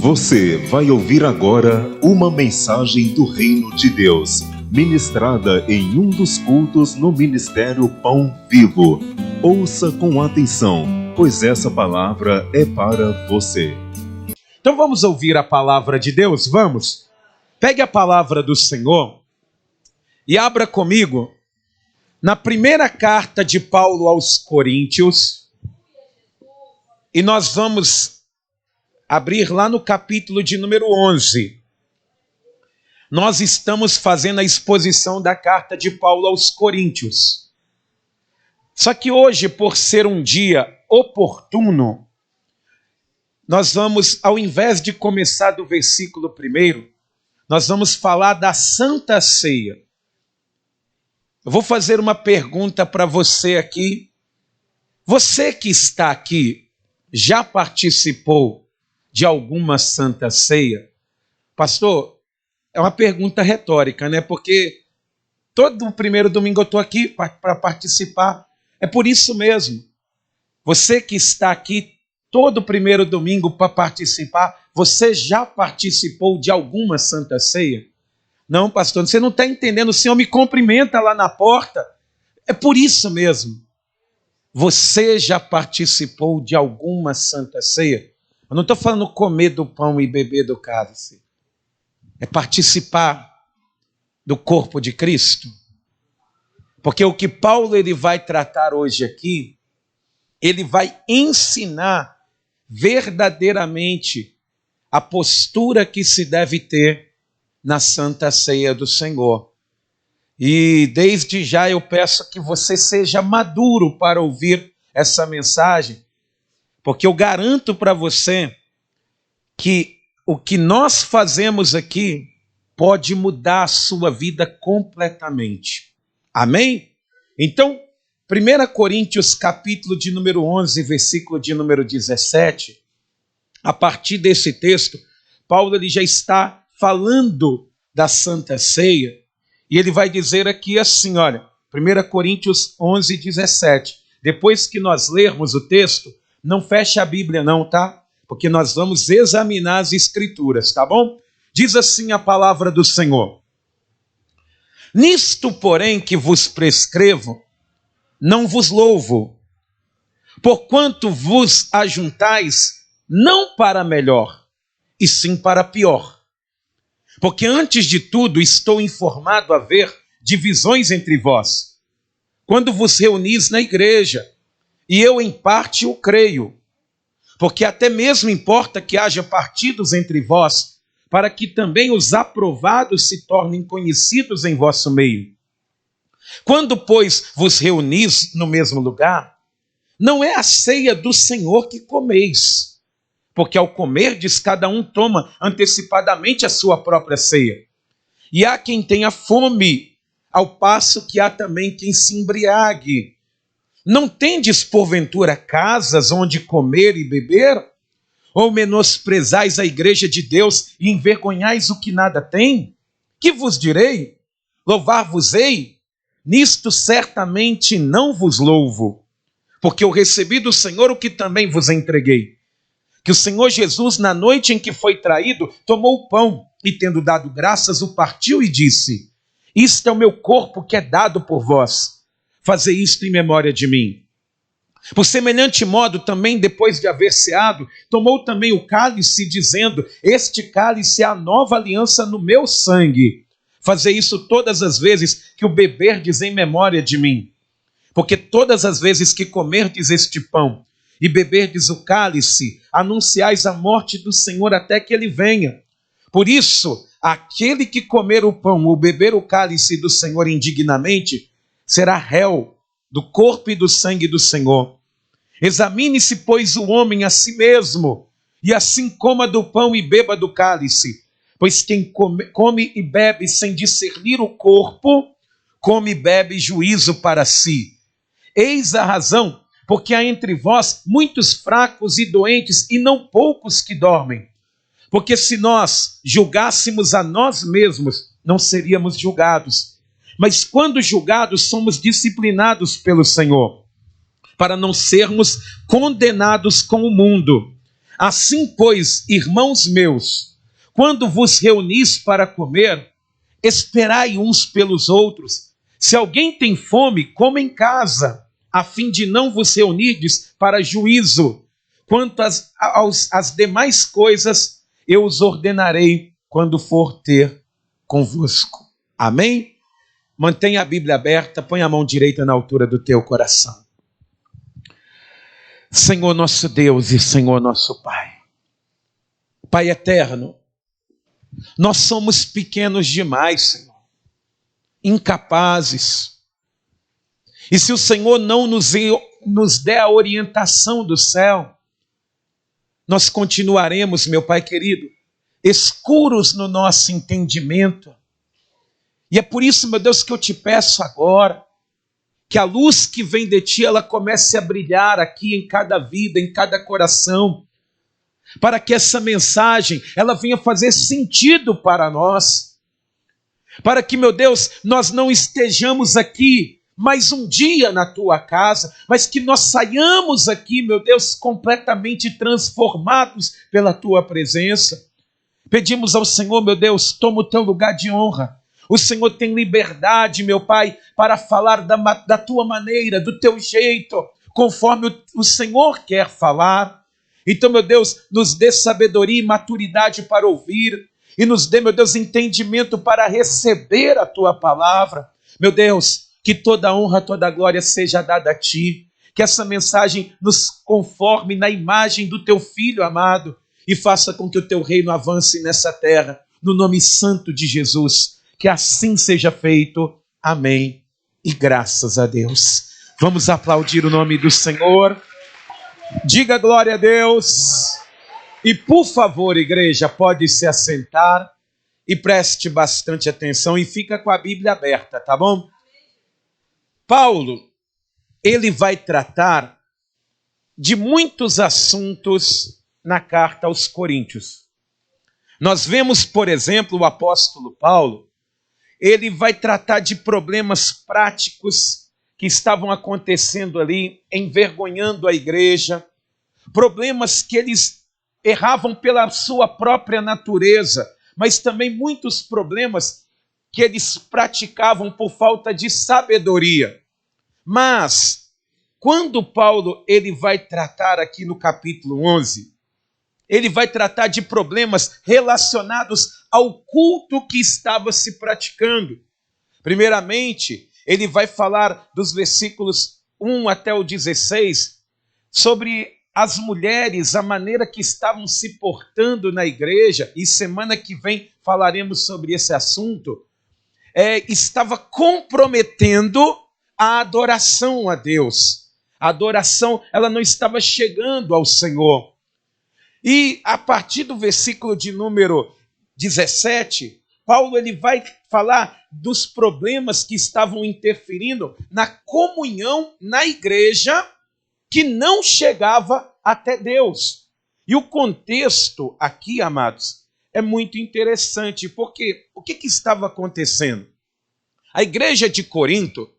Você vai ouvir agora uma mensagem do Reino de Deus, ministrada em um dos cultos no Ministério Pão Vivo. Ouça com atenção, pois essa palavra é para você. Então vamos ouvir a palavra de Deus? Vamos? Pegue a palavra do Senhor e abra comigo na primeira carta de Paulo aos Coríntios. E nós vamos abrir lá no capítulo de número 11. Nós estamos fazendo a exposição da carta de Paulo aos Coríntios. Só que hoje, por ser um dia oportuno, nós vamos, ao invés de começar do versículo 1, nós vamos falar da Santa Ceia. Eu vou fazer uma pergunta para você aqui. Você que está aqui, já participou de alguma Santa Ceia? Pastor, é uma pergunta retórica, né? Porque todo primeiro domingo eu estou aqui para participar. É por isso mesmo. Você que está aqui todo primeiro domingo para participar, você já participou de alguma Santa Ceia? Não, pastor, você não está entendendo. O Senhor me cumprimenta lá na porta. É por isso mesmo. Você já participou de alguma Santa Ceia? Eu não estou falando comer do pão e beber do cálice. É participar do corpo de Cristo. Porque o que Paulo ele vai tratar hoje aqui, ele vai ensinar verdadeiramente a postura que se deve ter na Santa Ceia do Senhor. E desde já eu peço que você seja maduro para ouvir essa mensagem, porque eu garanto para você que o que nós fazemos aqui pode mudar a sua vida completamente. Amém? Então, 1 Coríntios capítulo de número 11, versículo de número 17, a partir desse texto, Paulo ele já está falando da Santa Ceia, e ele vai dizer aqui assim, olha, 1 Coríntios 11, 17, depois que nós lermos o texto, não feche a Bíblia não, tá? Porque nós vamos examinar as Escrituras, tá bom? Diz assim a palavra do Senhor. Nisto, porém, que vos prescrevo, não vos louvo, porquanto vos ajuntais não para melhor, e sim para pior. Porque antes de tudo estou informado haver divisões entre vós, quando vos reunis na igreja, e eu em parte o creio, porque até mesmo importa que haja partidos entre vós, para que também os aprovados se tornem conhecidos em vosso meio. Quando, pois, vos reunis no mesmo lugar, não é a ceia do Senhor que comeis, porque ao comerdes cada um toma antecipadamente a sua própria ceia. E há quem tenha fome, ao passo que há também quem se embriague. Não tendes, porventura, casas onde comer e beber? Ou menosprezais a igreja de Deus e envergonhais o que nada tem? Que vos direi? Louvar-vos-ei? Nisto certamente não vos louvo, porque eu recebi do Senhor o que também vos entreguei. Que o Senhor Jesus, na noite em que foi traído, tomou o pão e, tendo dado graças, o partiu e disse: isto é o meu corpo que é dado por vós. Fazei isto em memória de mim. Por semelhante modo, também depois de haver ceado, tomou também o cálice, dizendo: este cálice é a nova aliança no meu sangue. Fazei isso todas as vezes que o beberdes em memória de mim. Porque todas as vezes que comerdes este pão e beberdes o cálice, anunciais a morte do Senhor até que ele venha. Por isso, aquele que comer o pão ou beber o cálice do Senhor indignamente, será réu do corpo e do sangue do Senhor. Examine-se, pois, o homem a si mesmo, e assim coma do pão e beba do cálice. Pois quem come e bebe sem discernir o corpo, come e bebe juízo para si. Eis a razão, porque há entre vós muitos fracos e doentes, e não poucos que dormem. Porque se nós julgássemos a nós mesmos, não seríamos julgados. Mas quando julgados, somos disciplinados pelo Senhor, para não sermos condenados com o mundo. Assim, pois, irmãos meus, quando vos reunis para comer, esperai uns pelos outros. Se alguém tem fome, coma em casa, a fim de não vos reunirdes para juízo. Quanto às demais coisas, eu os ordenarei quando for ter convosco. Amém? Mantenha a Bíblia aberta, põe a mão direita na altura do teu coração. Senhor nosso Deus e Senhor nosso Pai, Pai eterno, nós somos pequenos demais, Senhor, incapazes. E se o Senhor não nos der a orientação do céu, nós continuaremos, meu Pai querido, escuros no nosso entendimento. E é por isso, meu Deus, que eu te peço agora, que a luz que vem de ti, ela comece a brilhar aqui em cada vida, em cada coração, para que essa mensagem, ela venha fazer sentido para nós, para que, meu Deus, nós não estejamos aqui mais um dia na tua casa, mas que nós saiamos aqui, meu Deus, completamente transformados pela tua presença. Pedimos ao Senhor, meu Deus, toma o teu lugar de honra. O Senhor tem liberdade, meu Pai, para falar da tua maneira, do teu jeito, conforme o Senhor quer falar. Então, meu Deus, nos dê sabedoria e maturidade para ouvir, e nos dê, meu Deus, entendimento para receber a tua palavra. Meu Deus, que toda honra, toda glória seja dada a ti, que essa mensagem nos conforme na imagem do teu Filho amado, e faça com que o teu reino avance nessa terra, no nome santo de Jesus. Que assim seja feito. Amém. E graças a Deus. Vamos aplaudir o nome do Senhor. Diga glória a Deus. E por favor, igreja, pode se assentar e preste bastante atenção e fica com a Bíblia aberta, tá bom? Paulo, ele vai tratar de muitos assuntos na carta aos Coríntios. Nós vemos, por exemplo, o apóstolo Paulo, ele vai tratar de problemas práticos que estavam acontecendo ali, envergonhando a igreja, problemas que eles erravam pela sua própria natureza, mas também muitos problemas que eles praticavam por falta de sabedoria. Mas, quando Paulo ele vai tratar aqui no capítulo 11, ele vai tratar de problemas relacionados ao culto que estava se praticando. Primeiramente, ele vai falar dos versículos 1 até o 16, sobre as mulheres, a maneira que estavam se portando na igreja, e semana que vem falaremos sobre esse assunto, estava comprometendo a adoração a Deus. A adoração, ela não estava chegando ao Senhor. E a partir do versículo de número 17, Paulo ele vai falar dos problemas que estavam interferindo na comunhão na igreja que não chegava até Deus. E o contexto aqui, amados, é muito interessante, porque o que estava acontecendo? A igreja de Corinto,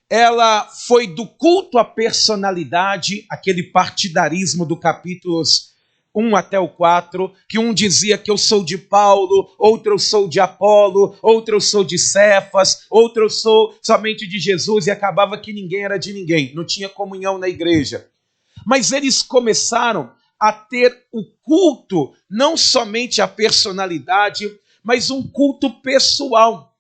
ela foi do culto à personalidade, aquele partidarismo do capítulos 1 até o 4, que um dizia que eu sou de Paulo, outro eu sou de Apolo, outro eu sou de Cefas, outro eu sou somente de Jesus, e acabava que ninguém era de ninguém, não tinha comunhão na igreja. Mas eles começaram a ter o culto, não somente a personalidade, mas um culto pessoal.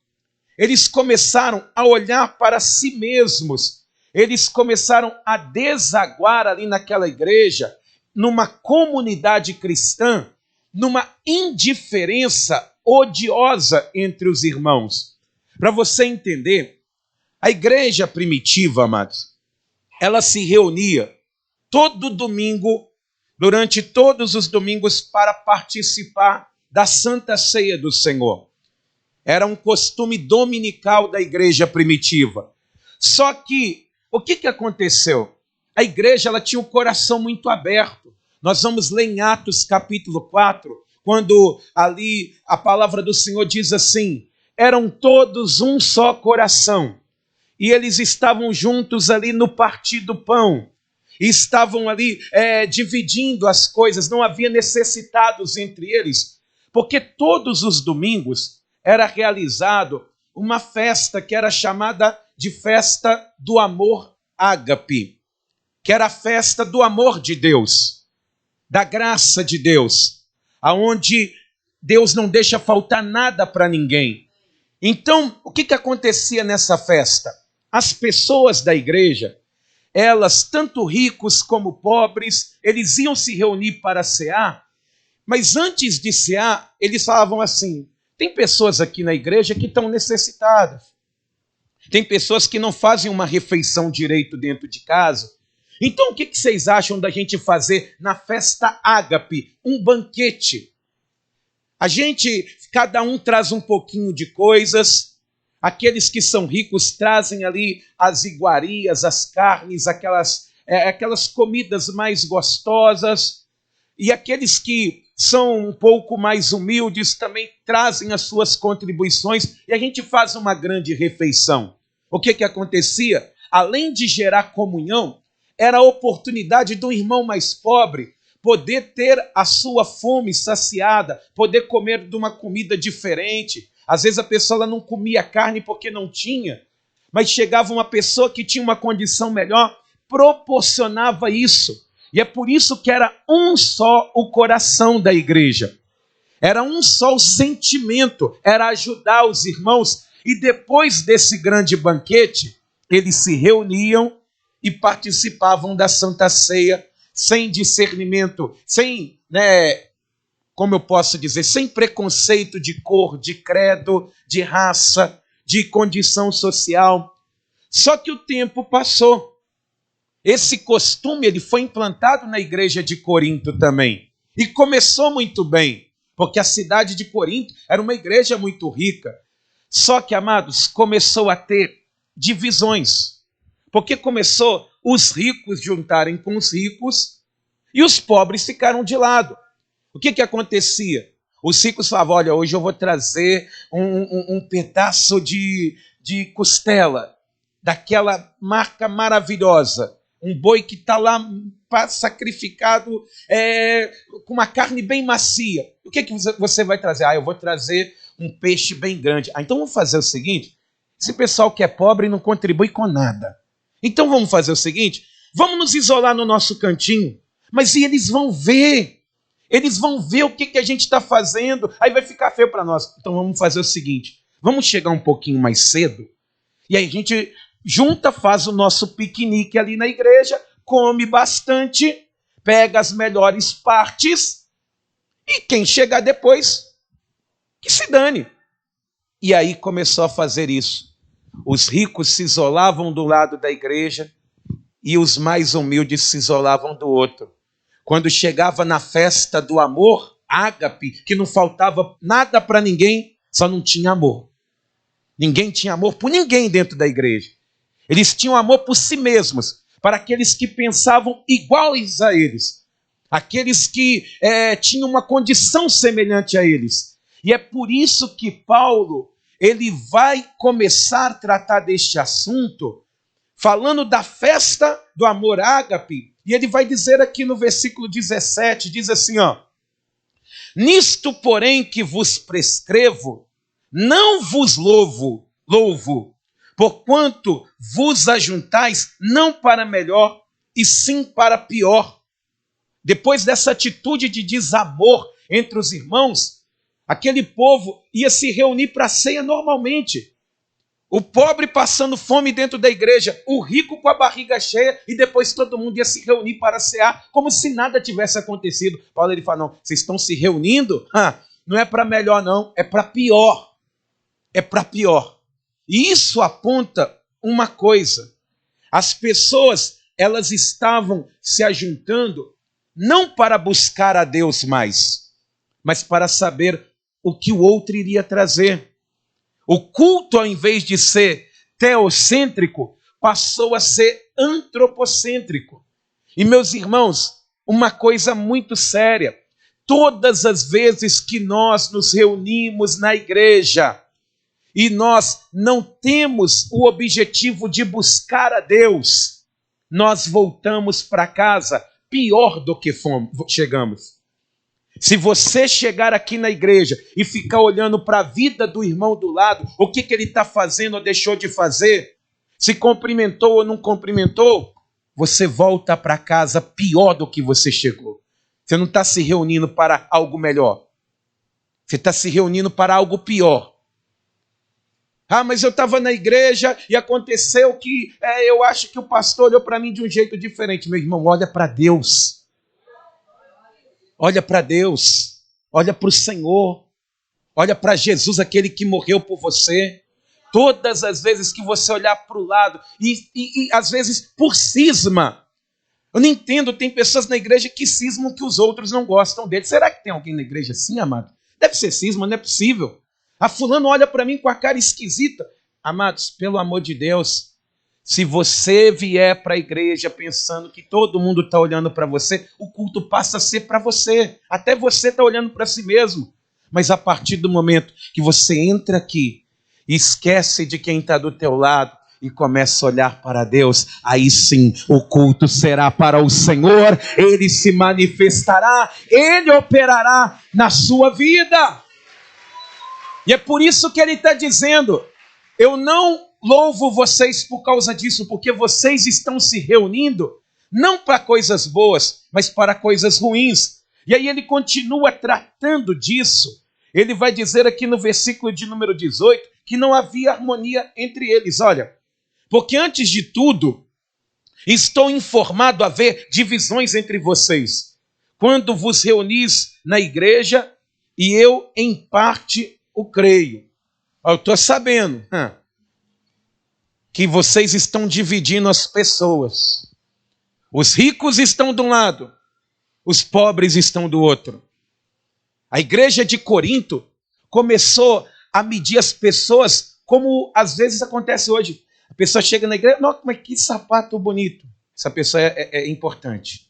Eles começaram a olhar para si mesmos, eles começaram a desaguar ali naquela igreja, numa comunidade cristã, numa indiferença odiosa entre os irmãos. Para você entender, a igreja primitiva, amados, ela se reunia todo domingo, durante todos os domingos, para participar da Santa Ceia do Senhor. Era um costume dominical da igreja primitiva. Só que, o que aconteceu? A igreja ela tinha o coração muito aberto. Nós vamos ler em Atos capítulo 4, quando ali a palavra do Senhor diz assim: eram todos um só coração, e eles estavam juntos ali no partir do pão, e estavam ali dividindo as coisas, não havia necessitados entre eles, porque todos os domingos era realizado uma festa que era chamada de festa do amor ágape, que era a festa do amor de Deus, da graça de Deus, aonde Deus não deixa faltar nada para ninguém. Então, o que acontecia nessa festa? As pessoas da igreja, elas, tanto ricos como pobres, eles iam se reunir para cear, mas antes de cear, eles falavam assim: tem pessoas aqui na igreja que estão necessitadas, tem pessoas que não fazem uma refeição direito dentro de casa. Então, o que vocês acham da gente fazer na festa ágape, um banquete? Cada um traz um pouquinho de coisas. Aqueles que são ricos trazem ali as iguarias, as carnes, aquelas comidas mais gostosas. E aqueles que são um pouco mais humildes também trazem as suas contribuições. E a gente faz uma grande refeição. O que acontecia? Além de gerar comunhão, era a oportunidade do irmão mais pobre poder ter a sua fome saciada, poder comer de uma comida diferente. Às vezes a pessoa ela não comia carne porque não tinha, mas chegava uma pessoa que tinha uma condição melhor, proporcionava isso. E é por isso que era um só o coração da igreja. Era um só o sentimento, era ajudar os irmãos. E depois desse grande banquete, eles se reuniam e participavam da Santa Ceia, sem discernimento, sem, como eu posso dizer, sem preconceito de cor, de credo, de raça, de condição social. Só que o tempo passou. Esse costume ele foi implantado na igreja de Corinto também. E começou muito bem, porque a cidade de Corinto era uma igreja muito rica. Só que, amados, começou a ter divisões. Porque começou os ricos juntarem com os ricos e os pobres ficaram de lado. O que acontecia? Os ricos falavam: olha, hoje eu vou trazer um pedaço de costela, daquela marca maravilhosa, um boi que está lá sacrificado com uma carne bem macia. O que você vai trazer? Eu vou trazer um peixe bem grande. Então vamos fazer o seguinte: esse pessoal que é pobre não contribui com nada. Então vamos fazer o seguinte: vamos nos isolar no nosso cantinho, mas e eles vão ver o que a gente está fazendo, aí vai ficar feio para nós. Então vamos fazer o seguinte: vamos chegar um pouquinho mais cedo, e aí a gente junta, faz o nosso piquenique ali na igreja, come bastante, pega as melhores partes, e quem chegar depois, que se dane. E aí começou a fazer isso. Os ricos se isolavam do lado da igreja e os mais humildes se isolavam do outro. Quando chegava na festa do amor, ágape, que não faltava nada para ninguém, só não tinha amor. Ninguém tinha amor por ninguém dentro da igreja. Eles tinham amor por si mesmos, para aqueles que pensavam iguais a eles, aqueles que tinham uma condição semelhante a eles. E é por isso que Paulo ele vai começar a tratar deste assunto, falando da festa do amor ágape, e ele vai dizer aqui no versículo 17, diz assim, nisto, porém, que vos prescrevo, não vos louvo, porquanto vos ajuntais não para melhor, e sim para pior. Depois dessa atitude de desamor entre os irmãos, aquele povo ia se reunir para a ceia normalmente. O pobre passando fome dentro da igreja, o rico com a barriga cheia, e depois todo mundo ia se reunir para cear, como se nada tivesse acontecido. Paulo ele fala: não, vocês estão se reunindo? Não é para melhor não, é para pior. É para pior. E isso aponta uma coisa: as pessoas elas estavam se ajuntando não para buscar a Deus mais, mas para saber o que o outro iria trazer. O culto, ao invés de ser teocêntrico, passou a ser antropocêntrico. E, meus irmãos, uma coisa muito séria: todas as vezes que nós nos reunimos na igreja e nós não temos o objetivo de buscar a Deus, nós voltamos para casa pior do que chegamos. Se você chegar aqui na igreja e ficar olhando para a vida do irmão do lado, o que ele está fazendo ou deixou de fazer, se cumprimentou ou não cumprimentou, você volta para casa pior do que você chegou. Você não está se reunindo para algo melhor. Você está se reunindo para algo pior. Ah, mas eu estava na igreja e aconteceu que eu acho que o pastor olhou para mim de um jeito diferente. Meu irmão, olha para Deus. Olha para Deus. Olha para o Senhor. Olha para Jesus, aquele que morreu por você. Todas as vezes que você olhar para o lado e às vezes por cisma. Eu não entendo, tem pessoas na igreja que cismam que os outros não gostam deles. Será que tem alguém na igreja assim, amado? Deve ser cisma, não é possível. A fulano olha para mim com a cara esquisita. Amados, pelo amor de Deus, se você vier para a igreja pensando que todo mundo está olhando para você, o culto passa a ser para você. Até você está olhando para si mesmo. Mas a partir do momento que você entra aqui, esquece de quem está do teu lado e começa a olhar para Deus, aí sim o culto será para o Senhor, Ele se manifestará, Ele operará na sua vida. E é por isso que Ele está dizendo, eu não louvo vocês por causa disso, porque vocês estão se reunindo, não para coisas boas, mas para coisas ruins. E aí Ele continua tratando disso. Ele vai dizer aqui no versículo de número 18, que não havia harmonia entre eles. Olha, porque antes de tudo, estou informado a haver divisões entre vocês, quando vos reunis na igreja, e eu em parte o creio. Eu estou sabendo que vocês estão dividindo as pessoas. Os ricos estão de um lado, os pobres estão do outro. A igreja de Corinto começou a medir as pessoas como às vezes acontece hoje. A pessoa chega na igreja, nossa, mas que sapato bonito. Essa pessoa é importante.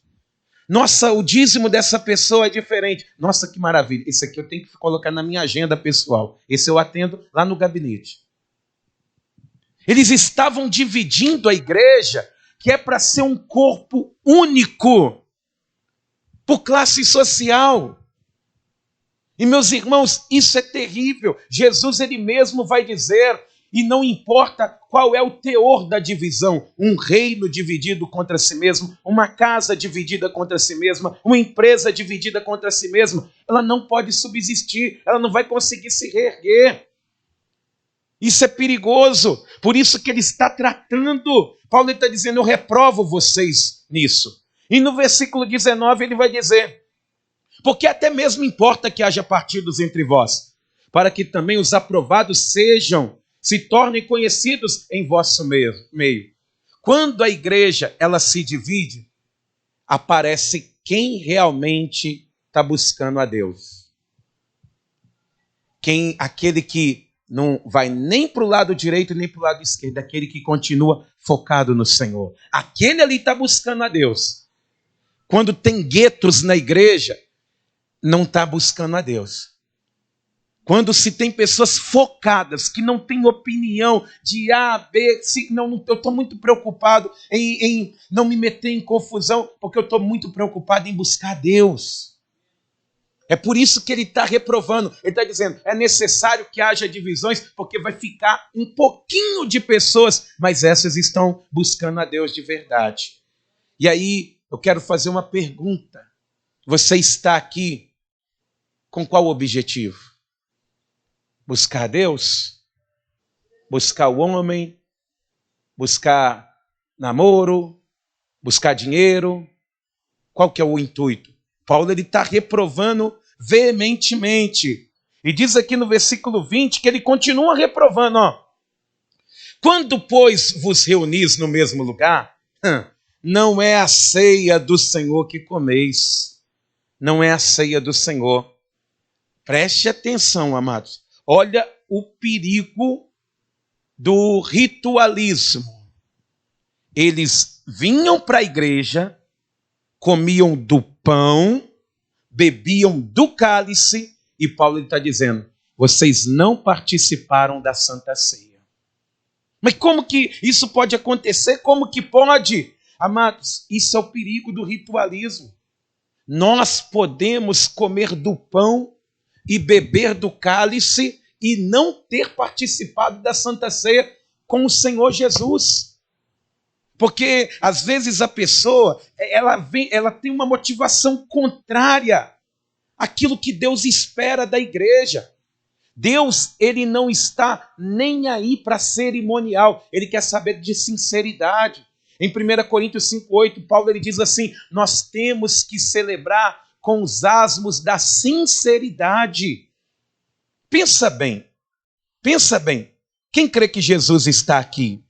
Nossa, o dízimo dessa pessoa é diferente. Nossa, que maravilha. Esse aqui eu tenho que colocar na minha agenda pessoal. Esse eu atendo lá no gabinete. Eles estavam dividindo a igreja, que é para ser um corpo único, por classe social. E meus irmãos, isso é terrível. Jesus, ele mesmo vai dizer, e não importa qual é o teor da divisão, um reino dividido contra si mesmo, uma casa dividida contra si mesma, uma empresa dividida contra si mesma, ela não pode subsistir, ela não vai conseguir se reerguer. Isso é perigoso, por isso que ele está tratando. Paulo está dizendo, eu reprovo vocês nisso. E no versículo 19 ele vai dizer, porque até mesmo importa que haja partidos entre vós, para que também os aprovados se tornem conhecidos em vosso meio. Quando a igreja ela se divide, aparece quem realmente está buscando a Deus. Aquele que não vai nem para o lado direito nem para o lado esquerdo, aquele que continua focado no Senhor. Aquele ali está buscando a Deus. Quando tem guetos na igreja, não está buscando a Deus. Quando se tem pessoas focadas, que não têm opinião de A, B, C, não, eu estou muito preocupado em não me meter em confusão, porque eu estou muito preocupado em buscar Deus. É por isso que ele está reprovando. Ele está dizendo, é necessário que haja divisões, porque vai ficar um pouquinho de pessoas, mas essas estão buscando a Deus de verdade. E aí, eu quero fazer uma pergunta. Você está aqui com qual objetivo? Buscar Deus? Buscar o homem? Buscar namoro? Buscar dinheiro? Qual que é o intuito? Paulo está reprovando veementemente. E diz aqui no versículo 20 que ele continua reprovando. Quando, pois, vos reunis no mesmo lugar, não é a ceia do Senhor que comeis. Não é a ceia do Senhor. Preste atenção, amados. Olha o perigo do ritualismo. Eles vinham para a igreja, comiam do pão, bebiam do cálice, e Paulo está dizendo, vocês não participaram da Santa Ceia. Mas como que isso pode acontecer? Como que pode? Amados, isso é o perigo do ritualismo. Nós podemos comer do pão e beber do cálice e não ter participado da Santa Ceia com o Senhor Jesus. Porque, às vezes, a pessoa, ela tem uma motivação contrária àquilo que Deus espera da igreja. Deus, ele não está nem aí para cerimonial, ele quer saber de sinceridade. Em 1 Coríntios 5,8, Paulo ele diz assim: nós temos que celebrar com os asmos da sinceridade. Pensa bem. Quem crê que Jesus está aqui?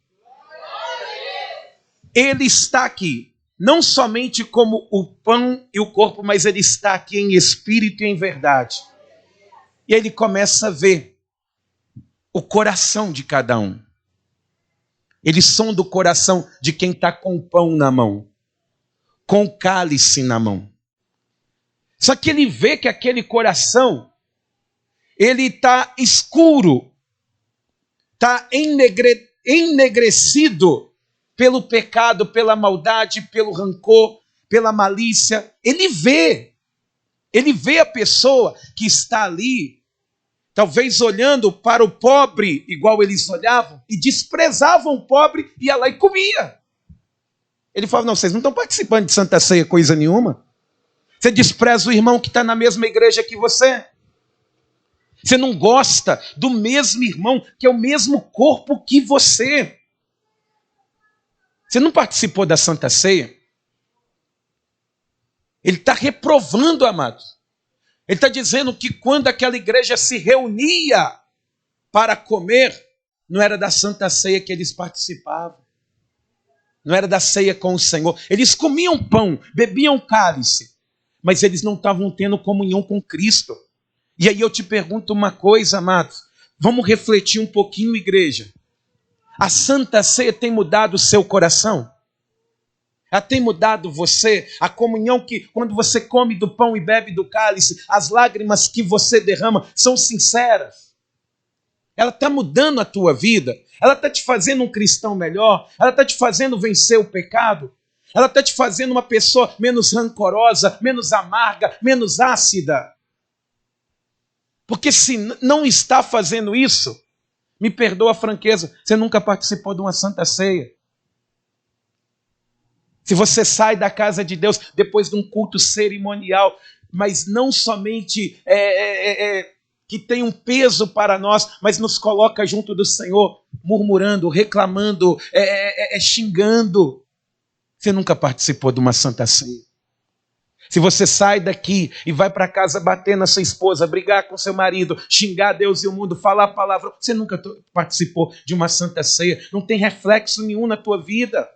Ele está aqui, não somente como o pão e o corpo, mas ele está aqui em espírito e em verdade. E ele começa a ver o coração de cada um. Ele sonda o coração de quem está com o pão na mão, com o cálice na mão. Só que ele vê que aquele coração, ele está escuro, está enegrecido pelo pecado, pela maldade, pelo rancor, pela malícia. Ele vê a pessoa que está ali, talvez olhando para o pobre, igual eles olhavam, e desprezavam o pobre, ia lá e comia. Ele fala: não, vocês não estão participando de Santa Ceia coisa nenhuma. Você despreza o irmão que está na mesma igreja que você. Você não gosta do mesmo irmão, que é o mesmo corpo que você. Você não participou da Santa Ceia? Ele está reprovando, amados. Ele está dizendo que quando aquela igreja se reunia para comer, não era da Santa Ceia que eles participavam. Não era da ceia com o Senhor. Eles comiam pão, bebiam cálice, mas eles não estavam tendo comunhão com Cristo. E aí eu te pergunto uma coisa, amados. Vamos refletir um pouquinho, igreja. A Santa Ceia tem mudado o seu coração? Ela tem mudado você? A comunhão que, quando você come do pão e bebe do cálice, as lágrimas que você derrama são sinceras? Ela está mudando a tua vida? Ela está te fazendo um cristão melhor? Ela está te fazendo vencer o pecado? Ela está te fazendo uma pessoa menos rancorosa, menos amarga, menos ácida? Porque se não está fazendo isso, me perdoa a franqueza, você nunca participou de uma Santa Ceia. Se você sai da casa de Deus depois de um culto cerimonial, mas não somente que tem um peso para nós, mas nos coloca junto do Senhor, murmurando, reclamando, xingando, você nunca participou de uma Santa Ceia. Se você sai daqui e vai para casa bater na sua esposa, brigar com seu marido, xingar Deus e o mundo, falar palavrão, você nunca participou de uma Santa Ceia, não tem reflexo nenhum na tua vida.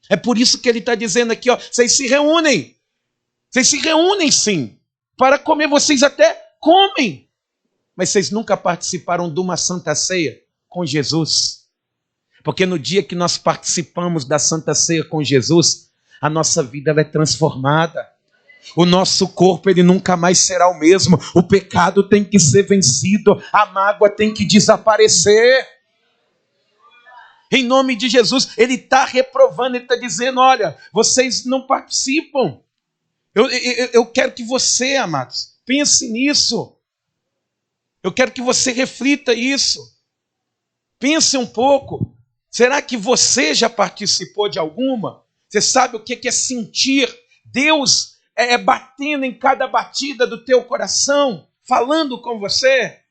É por isso que ele está dizendo aqui, ó, vocês se reúnem sim, para comer, vocês até comem, mas vocês nunca participaram de uma Santa Ceia com Jesus. Porque no dia que nós participamos da Santa Ceia com Jesus, a nossa vida ela é transformada. O nosso corpo ele nunca mais será o mesmo. O pecado tem que ser vencido, a mágoa tem que desaparecer. Em nome de Jesus, ele está reprovando, ele está dizendo: olha, vocês não participam. Eu quero que você, amados, pense nisso. Eu quero que você reflita isso. Pense um pouco. Será que você já participou de alguma? Você sabe o que é sentir Deus batendo em cada batida do teu coração, falando com você?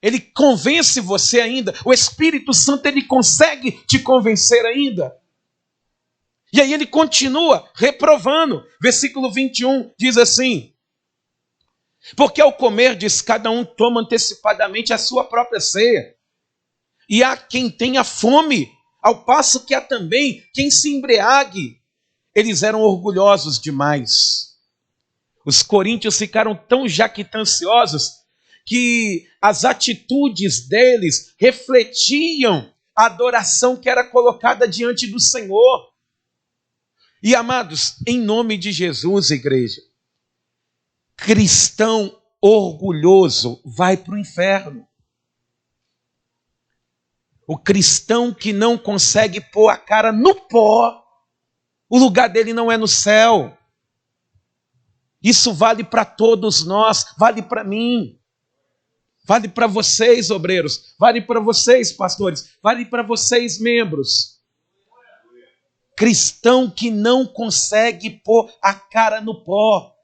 Ele convence você ainda. O Espírito Santo, ele consegue te convencer ainda. E aí ele continua reprovando. Versículo 21 diz assim: porque ao comer, diz, cada um toma antecipadamente a sua própria ceia. E há quem tenha fome, ao passo que há também quem se embriague. Eles eram orgulhosos demais. Os coríntios ficaram tão jactanciosos que as atitudes deles refletiam a adoração que era colocada diante do Senhor. E amados, em nome de Jesus, igreja, cristão orgulhoso vai para o inferno. O cristão que não consegue pôr a cara no pó O lugar dele não é no céu. Isso vale para todos nós, vale para mim. Vale para vocês, obreiros, vale para vocês, pastores, vale para vocês, membros. Cristão que não consegue pôr a cara no pó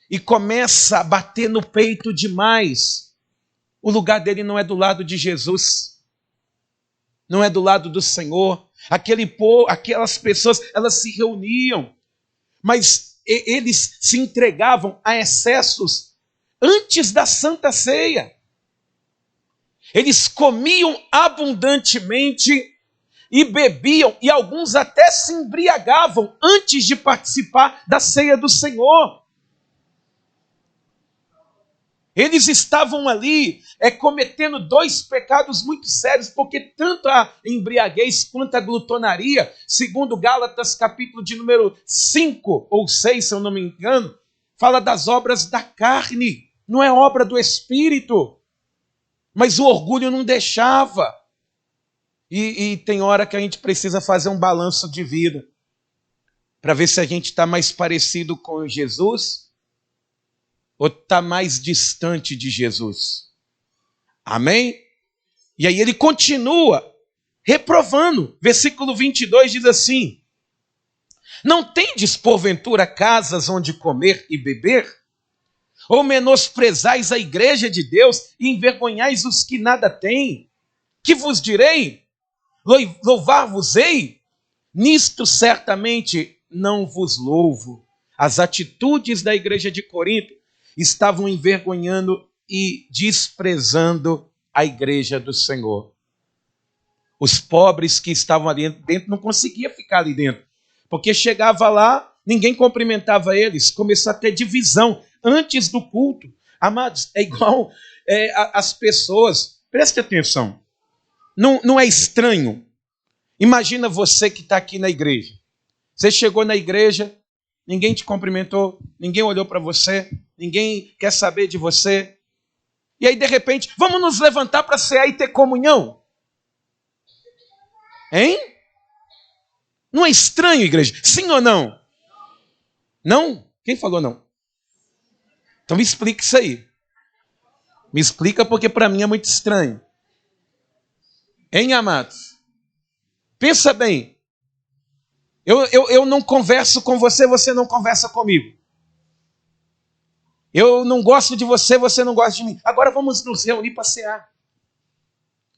e começa a bater no peito demais, o lugar dele não é do lado de Jesus, não é do lado do Senhor. Aquelas pessoas, elas se reuniam, mas eles se entregavam a excessos antes da Santa Ceia. Eles comiam abundantemente e bebiam, e alguns até se embriagavam antes de participar da ceia do Senhor. Eles estavam ali cometendo dois pecados muito sérios, porque tanto a embriaguez quanto a glutonaria, segundo Gálatas capítulo de número 5 ou 6, se eu não me engano, fala das obras da carne, não é obra do Espírito. Mas o orgulho não deixava. E tem hora que a gente precisa fazer um balanço de vida para ver se a gente está mais parecido com Jesus ou está mais distante de Jesus. Amém? E aí ele continua reprovando. Versículo 22 diz assim: não tendes porventura casas onde comer e beber? Ou menosprezais a igreja de Deus e envergonhais os que nada têm? Que vos direi? Louvar-vos-ei? Nisto certamente não vos louvo. As atitudes da igreja de Corinto estavam envergonhando e desprezando a igreja do Senhor. Os pobres que estavam ali dentro não conseguiam ficar ali dentro, porque chegava lá, ninguém cumprimentava eles, começou a ter divisão antes do culto. Amados, é igual as pessoas, preste atenção, não é estranho? Imagina você que está aqui na igreja. Você chegou na igreja, ninguém te cumprimentou, ninguém olhou para você, ninguém quer saber de você. E aí, de repente, vamos nos levantar para cear e ter comunhão? Hein? Não é estranho, igreja? Sim ou não? Não? Quem falou não? Então me explica isso aí. Me explica, porque para mim é muito estranho. Hein, amados? Pensa bem. Eu não converso com você, você não conversa comigo. Eu não gosto de você, você não gosta de mim. Agora vamos nos reunir para cear.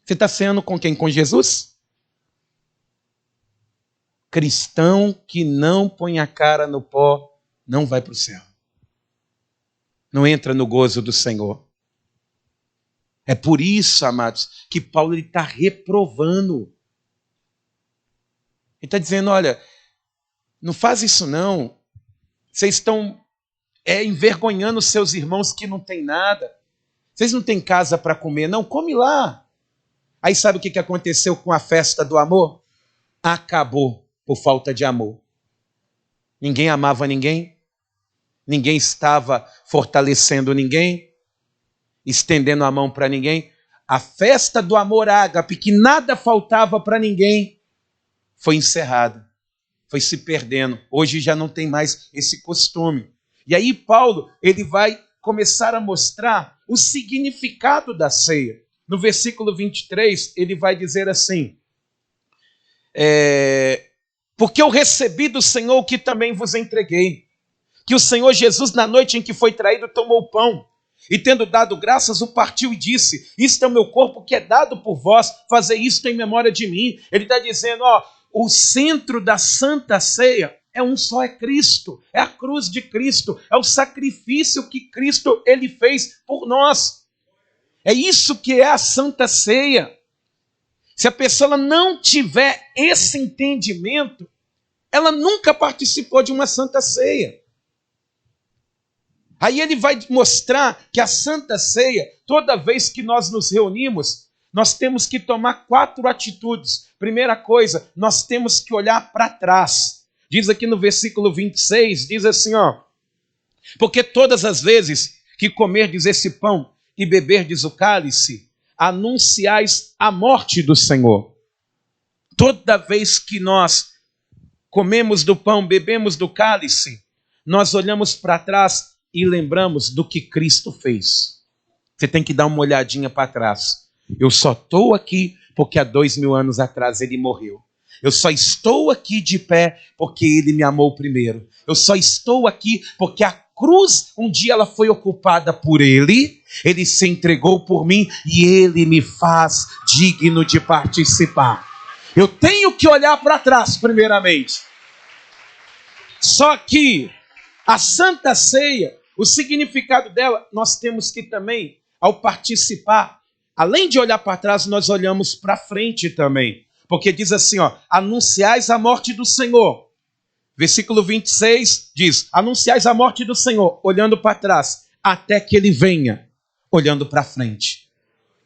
Você está ceando com quem? Com Jesus? Cristão que não põe a cara no pó não vai para o céu. Não entra no gozo do Senhor. É por isso, amados, que Paulo está reprovando. Ele está dizendo, olha, não faz isso não. Vocês estão envergonhando seus irmãos que não têm nada. Vocês não têm casa para comer, não? Come lá. Aí sabe o que aconteceu com a festa do amor? Acabou por falta de amor. Ninguém amava ninguém. Ninguém estava fortalecendo ninguém, estendendo a mão para ninguém. A festa do amor ágape, que nada faltava para ninguém, foi encerrada, foi se perdendo. Hoje já não tem mais esse costume. E aí Paulo, ele vai começar a mostrar o significado da ceia. No versículo 23, ele vai dizer assim, porque eu recebi do Senhor o que também vos entreguei, que o Senhor Jesus, na noite em que foi traído, tomou o pão, e tendo dado graças, o partiu e disse, isto é o meu corpo que é dado por vós, fazei isto em memória de mim. Ele está dizendo, o centro da Santa Ceia é um só, é Cristo, é a cruz de Cristo, é o sacrifício que Cristo ele fez por nós. É isso que é a Santa Ceia. Se a pessoa não tiver esse entendimento, ela nunca participou de uma Santa Ceia. Aí ele vai mostrar que a Santa Ceia, toda vez que nós nos reunimos, nós temos que tomar 4 atitudes. Primeira coisa, nós temos que olhar para trás. Diz aqui no versículo 26, diz assim, porque todas as vezes que comerdes esse pão e beberdes o cálice, anunciais a morte do Senhor. Toda vez que nós comemos do pão, bebemos do cálice, nós olhamos para trás e lembramos do que Cristo fez. Você tem que dar uma olhadinha para trás. Eu só estou aqui porque há 2000 anos atrás ele morreu. Eu só estou aqui de pé porque ele me amou primeiro. Eu só estou aqui porque a cruz, um dia ela foi ocupada por ele, ele se entregou por mim e ele me faz digno de participar. Eu tenho que olhar para trás primeiramente. Só que a Santa Ceia, o significado dela, nós temos que também, ao participar, além de olhar para trás, nós olhamos para frente também. Porque diz assim, ó, anunciais a morte do Senhor. Versículo 26 diz, anunciais a morte do Senhor, olhando para trás, até que ele venha, olhando para frente.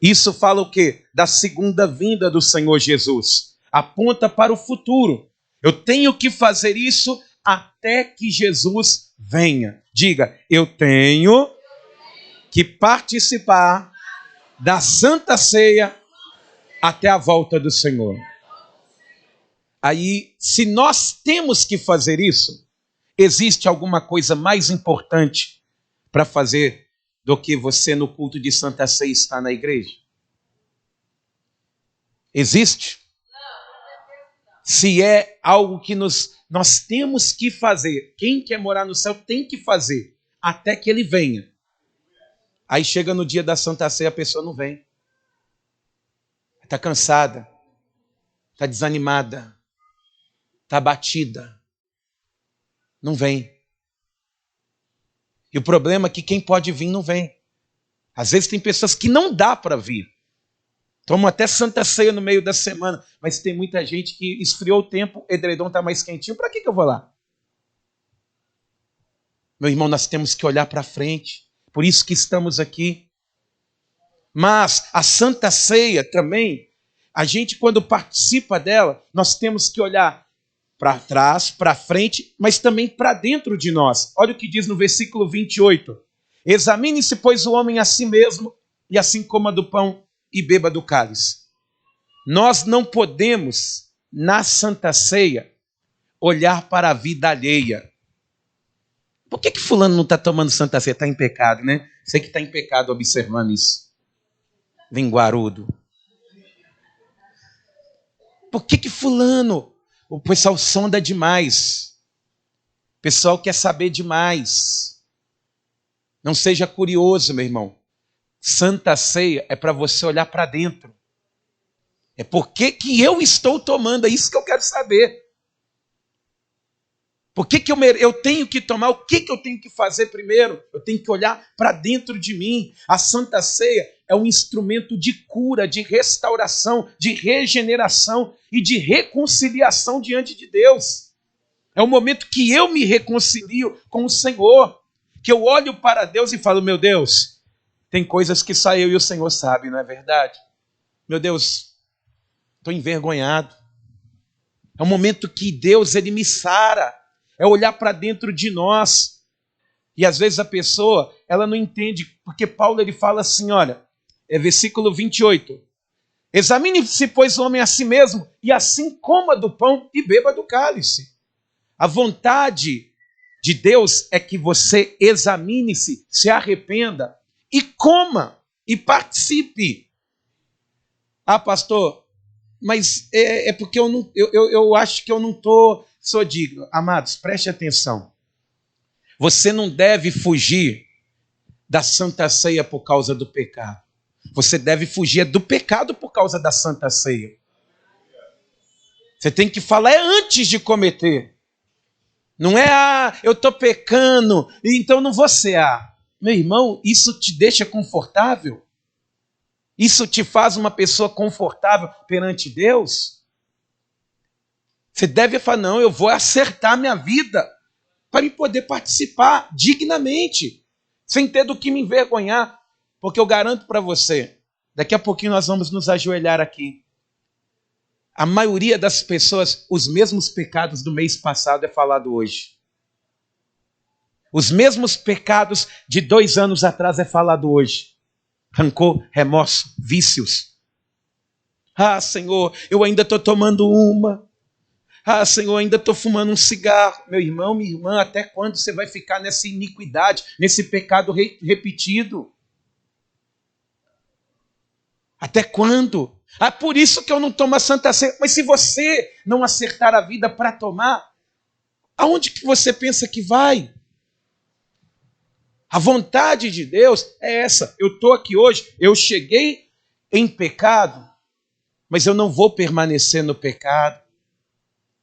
Isso fala o quê? Da segunda vinda do Senhor Jesus. Aponta para o futuro. Eu tenho que fazer isso até que Jesus venha. Diga, eu tenho que participar da Santa Ceia até a volta do Senhor. Aí, se nós temos que fazer isso, existe alguma coisa mais importante para fazer do que você no culto de Santa Ceia estar na igreja? Existe? Se é algo que nós temos que fazer, quem quer morar no céu tem que fazer, até que ele venha. Aí chega no dia da Santa Ceia, a pessoa não vem. Está cansada, está desanimada, está abatida, não vem. E o problema é que quem pode vir não vem. Às vezes tem pessoas que não dá para vir. Tomam até Santa Ceia no meio da semana, mas tem muita gente que esfriou o tempo, o edredom está mais quentinho, para que eu vou lá? Meu irmão, nós temos que olhar para frente, por isso que estamos aqui. Mas a Santa Ceia também, a gente quando participa dela, nós temos que olhar para trás, para frente, mas também para dentro de nós. Olha o que diz no versículo 28. Examine-se, pois, o homem a si mesmo, e assim coma do pão e beba do cálice. Nós não podemos, na Santa Ceia, olhar para a vida alheia. Por que fulano não está tomando Santa Ceia? Está em pecado, né? Sei que está em pecado observando isso. Linguarudo. Por que fulano? O pessoal sonda demais. O pessoal quer saber demais. Não seja curioso, meu irmão. Santa Ceia é para você olhar para dentro. É por que eu estou tomando, é isso que eu quero saber. Por que eu tenho que tomar, o que eu tenho que fazer primeiro? Eu tenho que olhar para dentro de mim. A Santa Ceia é um instrumento de cura, de restauração, de regeneração e de reconciliação diante de Deus. É o momento que eu me reconcilio com o Senhor, que eu olho para Deus e falo, meu Deus, tem coisas que só eu e o Senhor sabem, não é verdade? Meu Deus, estou envergonhado. É um momento que Deus, Ele me sara. É olhar para dentro de nós. E às vezes a pessoa, ela não entende, porque Paulo ele fala assim, olha, versículo 28. Examine-se, pois, o homem a si mesmo, e assim coma do pão e beba do cálice. A vontade de Deus é que você examine-se, se arrependa e coma e participe. Ah, pastor, mas é porque eu acho que eu não sou digno. Amados, preste atenção. Você não deve fugir da Santa Ceia por causa do pecado. Você deve fugir do pecado por causa da Santa Ceia. Você tem que falar antes de cometer. Não é, eu estou pecando, então não vou cear. Meu irmão, isso te deixa confortável? Isso te faz uma pessoa confortável perante Deus? Você deve falar, não, eu vou acertar minha vida para me poder participar dignamente, sem ter do que me envergonhar, porque eu garanto para você, daqui a pouquinho nós vamos nos ajoelhar aqui. A maioria das pessoas, os mesmos pecados do mês passado é falado hoje. Os mesmos pecados de 2 anos atrás é falado hoje. Rancor, remorso, vícios. Ah, Senhor, eu ainda estou tomando uma. Ah, Senhor, ainda estou fumando um cigarro. Meu irmão, minha irmã, até quando você vai ficar nessa iniquidade, nesse pecado repetido? Até quando? Ah, por isso que eu não tomo a Santa Ceia. Mas se você não acertar a vida para tomar, aonde que você pensa que vai? A vontade de Deus é essa. Eu estou aqui hoje, eu cheguei em pecado, mas eu não vou permanecer no pecado.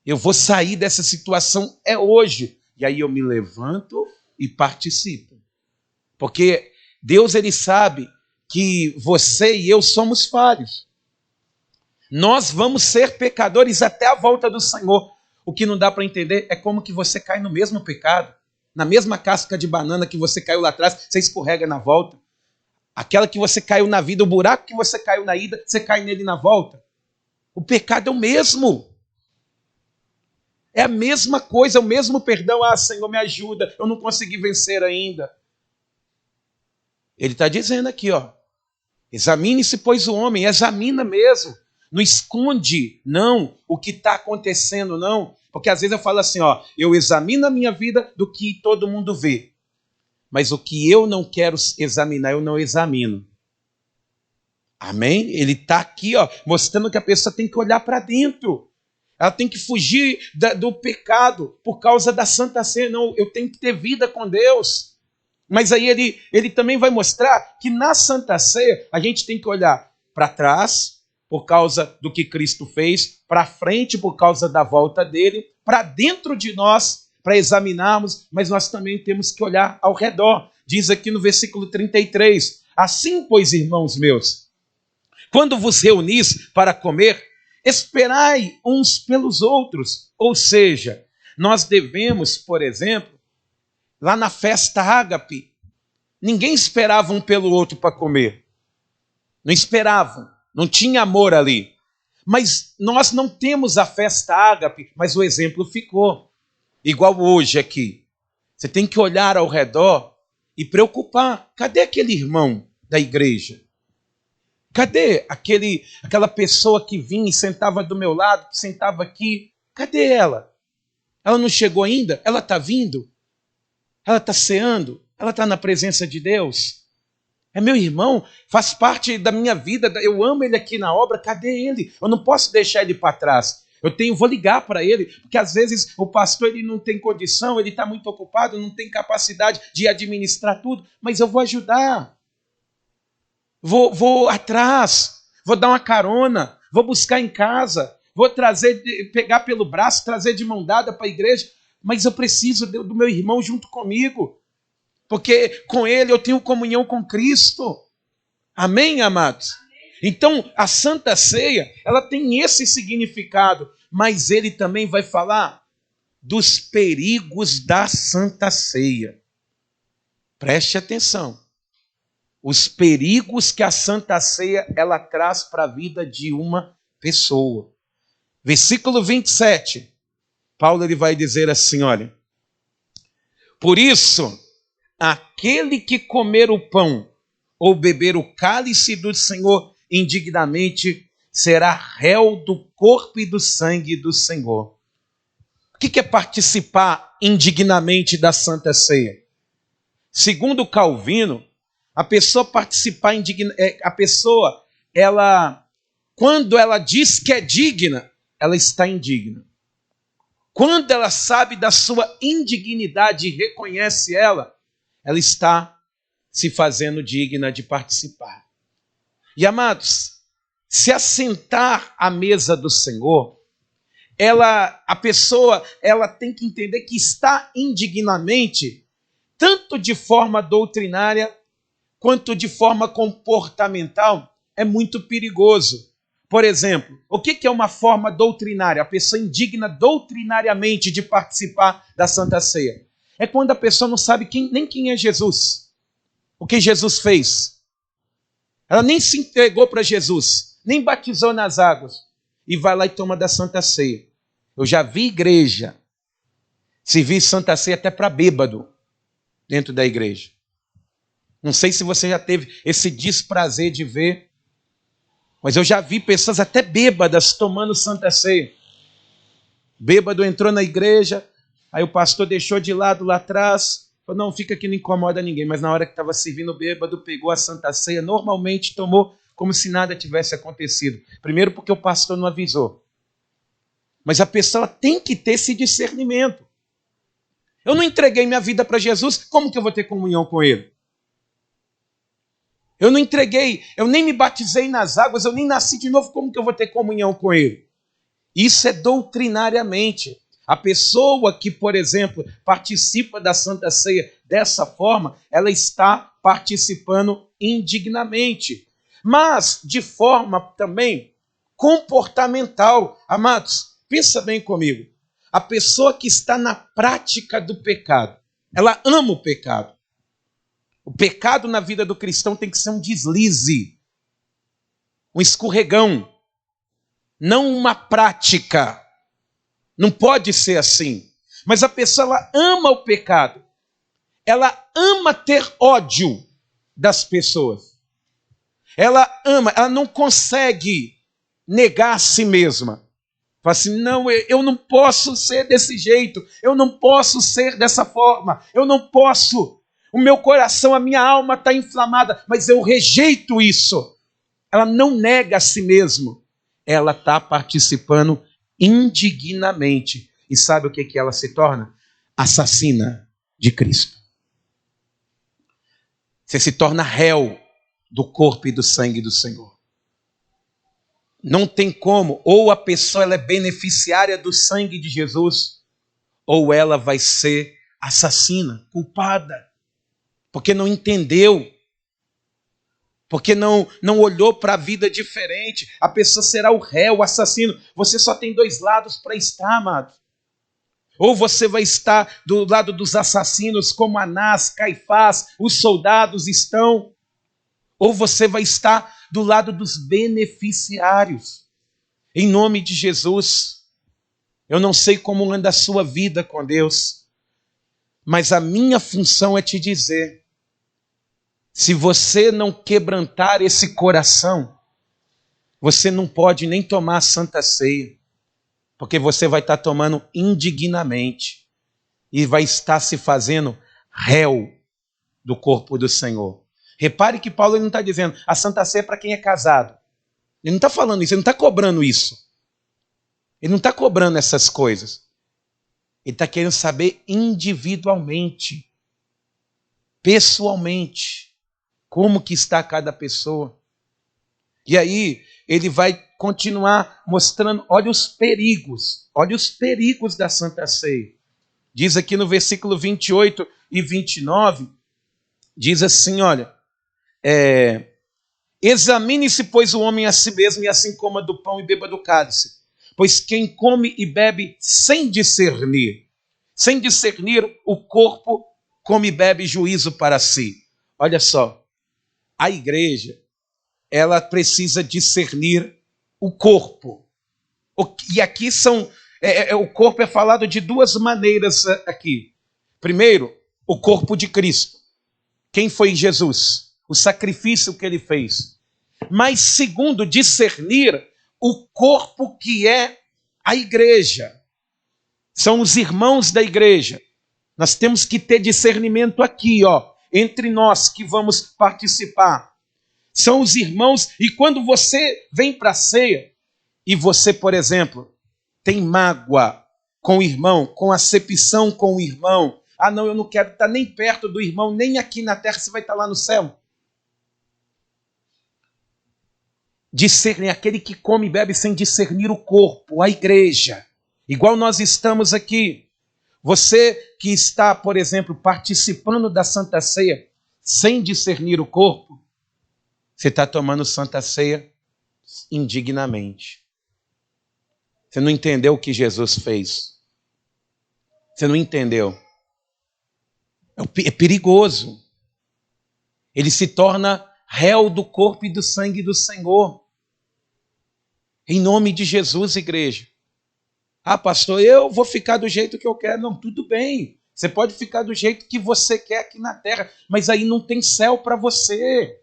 Eu vou sair dessa situação hoje. E aí eu me levanto e participo. Porque Deus, ele sabe que você e eu somos falhos. Nós vamos ser pecadores até a volta do Senhor. O que não dá para entender é como que você cai no mesmo pecado. Na mesma casca de banana que você caiu lá atrás, você escorrega na volta. Aquela que você caiu na vida, o buraco que você caiu na ida, você cai nele na volta. O pecado é o mesmo. É a mesma coisa, é o mesmo perdão. Ah, Senhor, me ajuda, eu não consegui vencer ainda. Ele está dizendo aqui, ó, examine-se, pois, o homem, examina mesmo. Não esconde, não, o que está acontecendo, não. Porque às vezes eu falo assim, ó, eu examino a minha vida do que todo mundo vê. Mas o que eu não quero examinar, eu não examino. Amém? Ele está aqui, ó, mostrando que a pessoa tem que olhar para dentro. Ela tem que fugir do pecado por causa da Santa Ceia. Não, eu tenho que ter vida com Deus. Mas aí ele também vai mostrar que na Santa Ceia a gente tem que olhar para trás, por causa do que Cristo fez, para frente por causa da volta dele, para dentro de nós, para examinarmos, mas nós também temos que olhar ao redor. Diz aqui no versículo 33, assim, pois, irmãos meus, quando vos reunis para comer, esperai uns pelos outros. Ou seja, nós devemos, por exemplo, lá na festa ágape, ninguém esperava um pelo outro para comer. Não esperavam. Não tinha amor ali. Mas nós não temos a festa ágape, mas o exemplo ficou. Igual hoje aqui. Você tem que olhar ao redor e preocupar. Cadê aquele irmão da igreja? Cadê aquela pessoa que vinha e sentava do meu lado, que sentava aqui? Cadê ela? Ela não chegou ainda? Ela está vindo? Ela está ceando? Ela está na presença de Deus? É meu irmão, faz parte da minha vida, eu amo ele aqui na obra, cadê ele? Eu não posso deixar ele para trás. Vou ligar para ele, porque às vezes o pastor ele não tem condição, ele está muito ocupado, não tem capacidade de administrar tudo, mas eu vou ajudar. Vou atrás, vou dar uma carona, vou buscar em casa, vou pegar pelo braço, trazer de mão dada para a igreja, mas eu preciso do meu irmão junto comigo. Porque com ele eu tenho comunhão com Cristo. Amém, amados? Então, a Santa Ceia, ela tem esse significado, mas ele também vai falar dos perigos da Santa Ceia. Preste atenção. Os perigos que a Santa Ceia, ela traz para a vida de uma pessoa. Versículo 27. Paulo ele vai dizer assim, olha. Por isso, aquele que comer o pão ou beber o cálice do Senhor indignamente será réu do corpo e do sangue do Senhor. O que é participar indignamente da Santa Ceia? Segundo Calvino, a pessoa participar a pessoa, quando ela diz que é digna, ela está indigna. Quando ela sabe da sua indignidade e reconhece ela está se fazendo digna de participar. E, amados, se assentar à mesa do Senhor, a pessoa tem que entender que está indignamente, tanto de forma doutrinária, quanto de forma comportamental, é muito perigoso. Por exemplo, o que é uma forma doutrinária? A pessoa indigna doutrinariamente de participar da Santa Ceia. É quando a pessoa não sabe nem quem é Jesus. O que Jesus fez. Ela nem se entregou para Jesus, nem batizou nas águas. E vai lá e toma da Santa Ceia. Eu já vi igreja servir Santa Ceia até para bêbado dentro da igreja. Não sei se você já teve esse desprazer de ver, mas eu já vi pessoas até bêbadas tomando Santa Ceia. Bêbado entrou na igreja, aí o pastor deixou de lado lá atrás, falou, não, fica aqui, não incomoda ninguém. Mas na hora que estava servindo o bêbado, pegou a Santa Ceia, normalmente tomou como se nada tivesse acontecido. Primeiro porque o pastor não avisou. Mas a pessoa tem que ter esse discernimento. Eu não entreguei minha vida para Jesus, como que eu vou ter comunhão com Ele? Eu não entreguei, eu nem me batizei nas águas, eu nem nasci de novo, como que eu vou ter comunhão com Ele? Isso é doutrinariamente. A pessoa que, por exemplo, participa da Santa Ceia dessa forma, ela está participando indignamente. Mas de forma também comportamental. Amados, pensa bem comigo. A pessoa que está na prática do pecado, ela ama o pecado. O pecado na vida do cristão tem que ser um deslize, um escorregão, não uma prática. Não pode ser assim. Mas a pessoa ela ama o pecado. Ela ama ter ódio das pessoas. Ela ama, ela não consegue negar a si mesma. Fala assim, não, eu não posso ser desse jeito, eu não posso ser dessa forma, eu não posso. O meu coração, a minha alma está inflamada, mas eu rejeito isso. Ela não nega a si mesma. Ela está participando indignamente. E sabe o que ela se torna? Assassina de Cristo. Você se torna réu do corpo e do sangue do Senhor. Não tem como, ou a pessoa ela é beneficiária do sangue de Jesus, ou ela vai ser assassina, culpada, porque não entendeu, porque não olhou para a vida diferente. A pessoa será o réu, o assassino. Você só tem dois lados para estar, amado. Ou você vai estar do lado dos assassinos, como Anás, Caifás, os soldados estão, ou você vai estar do lado dos beneficiários. Em nome de Jesus, eu não sei como anda a sua vida com Deus, mas a minha função é te dizer, se você não quebrantar esse coração, você não pode nem tomar a Santa Ceia, porque você vai estar tomando indignamente e vai estar se fazendo réu do corpo do Senhor. Repare que Paulo ele não está dizendo a Santa Ceia é para quem é casado. Ele não está falando isso, ele não está cobrando isso. Ele não está cobrando essas coisas. Ele está querendo saber individualmente, pessoalmente, como que está cada pessoa. E aí ele vai continuar mostrando, olha os perigos da Santa Ceia. Diz aqui no versículo 28 e 29, diz assim, olha, examine-se, pois, o homem a si mesmo, e assim coma do pão e beba do cálice. Pois quem come e bebe sem discernir o corpo, come e bebe juízo para si. Olha só, a igreja, ela precisa discernir o corpo. E aqui o corpo é falado de duas maneiras aqui. Primeiro, o corpo de Cristo. Quem foi Jesus? O sacrifício que ele fez. Mas segundo, discernir o corpo que é a igreja. São os irmãos da igreja. Nós temos que ter discernimento aqui, entre nós que vamos participar. São os irmãos, e quando você vem para a ceia, e você, por exemplo, tem mágoa com o irmão, com acepção com o irmão, não, eu não quero estar nem perto do irmão, nem aqui na terra, você vai estar lá no céu. Discernir, aquele que come e bebe sem discernir o corpo, a igreja. Igual nós estamos aqui. Você que está, por exemplo, participando da Santa Ceia sem discernir o corpo, você está tomando Santa Ceia indignamente. Você não entendeu o que Jesus fez. Você não entendeu. É perigoso. Ele se torna réu do corpo e do sangue do Senhor. Em nome de Jesus, igreja. Pastor, eu vou ficar do jeito que eu quero. Não, tudo bem. Você pode ficar do jeito que você quer aqui na terra, mas aí não tem céu para você.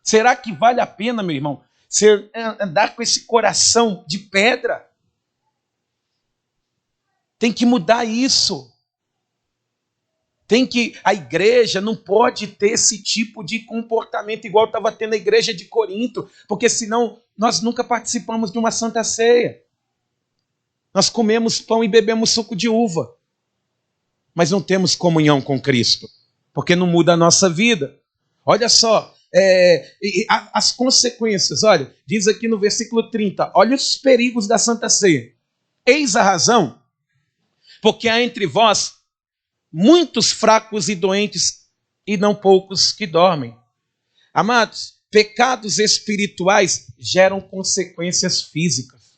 Será que vale a pena, meu irmão, você andar com esse coração de pedra? Tem que mudar isso. A igreja não pode ter esse tipo de comportamento igual estava tendo a igreja de Corinto, porque senão nós nunca participamos de uma santa ceia. Nós comemos pão e bebemos suco de uva, mas não temos comunhão com Cristo, porque não muda a nossa vida. Olha só, as consequências, olha, diz aqui no versículo 30, olha os perigos da santa ceia. Eis a razão, porque há entre vós muitos fracos e doentes, e não poucos que dormem. Amados, pecados espirituais geram consequências físicas.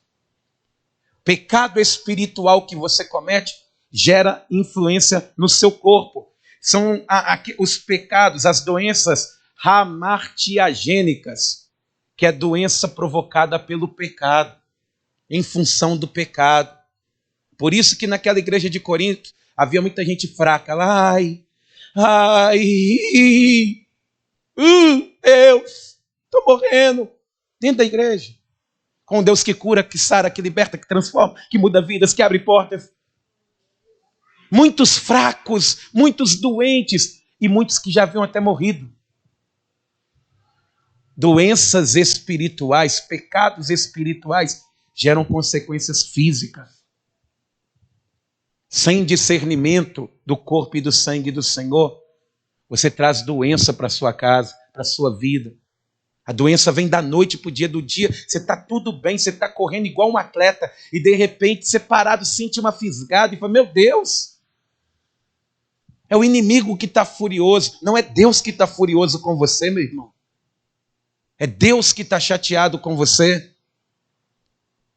Pecado espiritual que você comete gera influência no seu corpo. São os pecados, as doenças hamartiagênicas, que é doença provocada pelo pecado, em função do pecado. Por isso que naquela igreja de Corinto havia muita gente fraca lá. Deus, estou morrendo. Dentro da igreja. Com um Deus que cura, que sara, que liberta, que transforma, que muda vidas, que abre portas. Muitos fracos, muitos doentes e muitos que já haviam até morrido. Doenças espirituais, pecados espirituais geram consequências físicas. Sem discernimento do corpo e do sangue do Senhor, você traz doença para sua casa, para a sua vida. A doença vem da noite para o dia do dia, você está tudo bem, você está correndo igual um atleta, e de repente, separado, sente uma fisgada e fala, meu Deus, é o inimigo que está furioso, não é Deus que está furioso com você, meu irmão. É Deus que está chateado com você.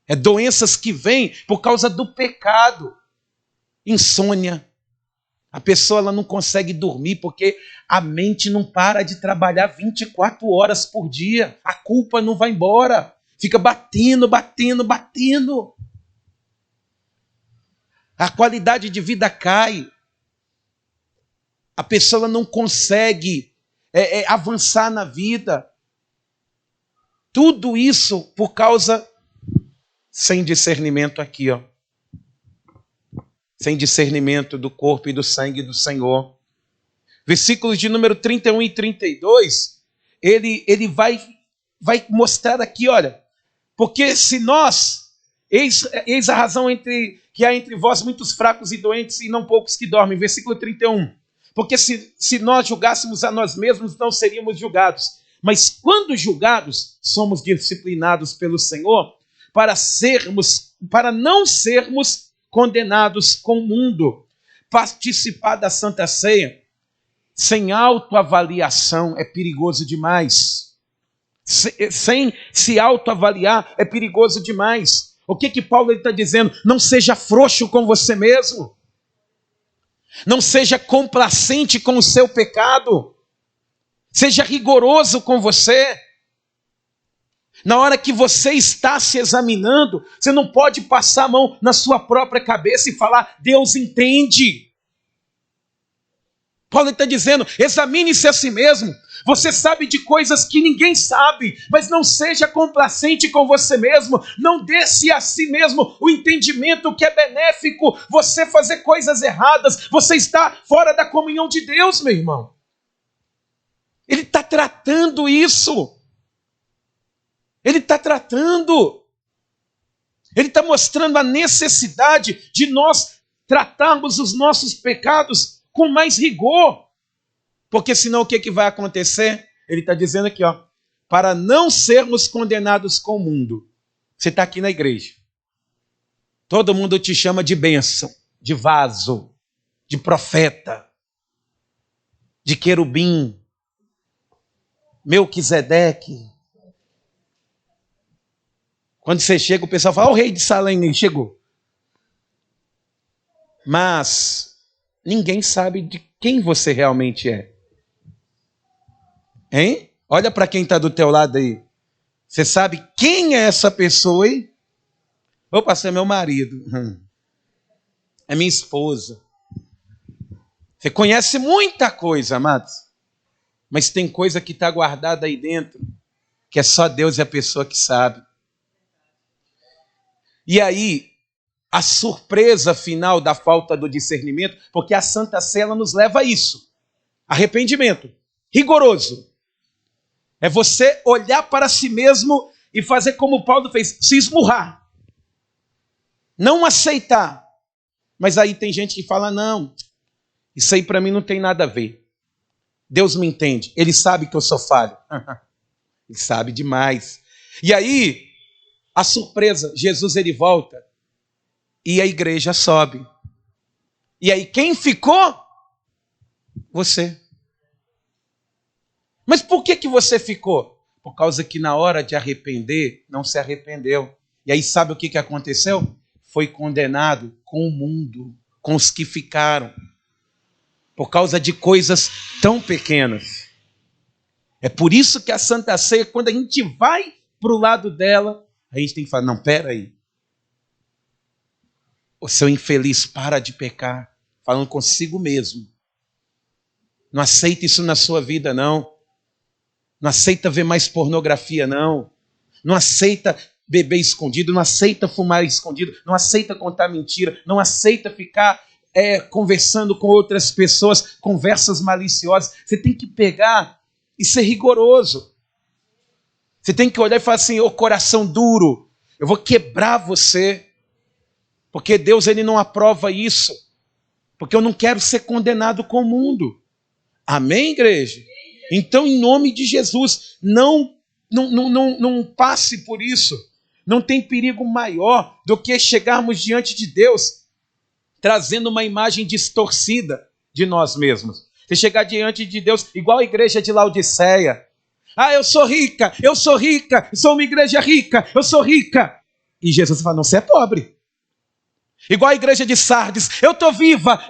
É doenças que vêm por causa do pecado. Insônia. A pessoa ela não consegue dormir porque a mente não para de trabalhar 24 horas por dia. A culpa não vai embora. Fica batendo. A qualidade de vida cai. A pessoa não consegue avançar na vida. Tudo isso por causa sem discernimento aqui, ó. Sem discernimento do corpo e do sangue do Senhor. Versículos de número 31 e 32, ele vai mostrar aqui, olha, porque se nós, eis a razão que há entre vós muitos fracos e doentes e não poucos que dormem. Versículo 31, porque se nós julgássemos a nós mesmos, não seríamos julgados. Mas quando julgados, somos disciplinados pelo Senhor para não sermos condenados com o mundo. Participar da Santa Ceia sem autoavaliação é perigoso demais. Sem se autoavaliar é perigoso demais. O que Paulo está dizendo? Não seja frouxo com você mesmo. Não seja complacente com o seu pecado. Seja rigoroso com você. Na hora que você está se examinando, você não pode passar a mão na sua própria cabeça e falar, Deus entende. Paulo está dizendo, examine-se a si mesmo. Você sabe de coisas que ninguém sabe, mas não seja complacente com você mesmo. Não dê-se a si mesmo o entendimento que é benéfico. Você fazer coisas erradas, você está fora da comunhão de Deus, meu irmão. Ele está tratando isso. Ele está tratando. Ele está mostrando a necessidade de nós tratarmos os nossos pecados com mais rigor. Porque senão o que vai acontecer? Ele está dizendo aqui, ó, para não sermos condenados com o mundo. Você está aqui na igreja. Todo mundo te chama de bênção, de vaso, de profeta, de querubim, Melquisedeque. Quando você chega, o pessoal fala, o rei de Salém chegou. Mas ninguém sabe de quem você realmente é. Hein? Olha para quem está do teu lado aí. Você sabe quem é essa pessoa aí? Opa, você é meu marido. É minha esposa. Você conhece muita coisa, amados. Mas tem coisa que está guardada aí dentro, que é só Deus e a pessoa que sabe. E aí, a surpresa final da falta do discernimento, porque a Santa Ceia nos leva a isso. Arrependimento rigoroso. É você olhar para si mesmo e fazer como Paulo fez, se esmurrar. Não aceitar. Mas aí tem gente que fala, não, isso aí para mim não tem nada a ver. Deus me entende, Ele sabe que eu sou falho. Ele sabe demais. E aí, a surpresa, Jesus ele volta e a igreja sobe. E aí quem ficou? Você. Mas por que você ficou? Por causa que na hora de arrepender, não se arrependeu. E aí sabe o que aconteceu? Foi condenado com o mundo, com os que ficaram. Por causa de coisas tão pequenas. É por isso que a Santa Ceia, quando a gente vai para o lado dela, a gente tem que falar, não, pera aí. O seu infeliz, para de pecar. Falando consigo mesmo. Não aceita isso na sua vida, não. Não aceita ver mais pornografia, não. Não aceita beber escondido, não aceita fumar escondido, não aceita contar mentira, não aceita ficar conversando com outras pessoas, conversas maliciosas. Você tem que pegar e ser rigoroso. Você tem que olhar e falar assim, ô coração duro, eu vou quebrar você, porque Deus ele não aprova isso, porque eu não quero ser condenado com o mundo. Amém, igreja? Então, em nome de Jesus, não passe por isso. Não tem perigo maior do que chegarmos diante de Deus trazendo uma imagem distorcida de nós mesmos. Você chegar diante de Deus igual a igreja de Laodiceia. Ah, eu sou rica, sou uma igreja rica, eu sou rica. E Jesus fala, não, você é pobre. Igual a igreja de Sardes, eu estou viva.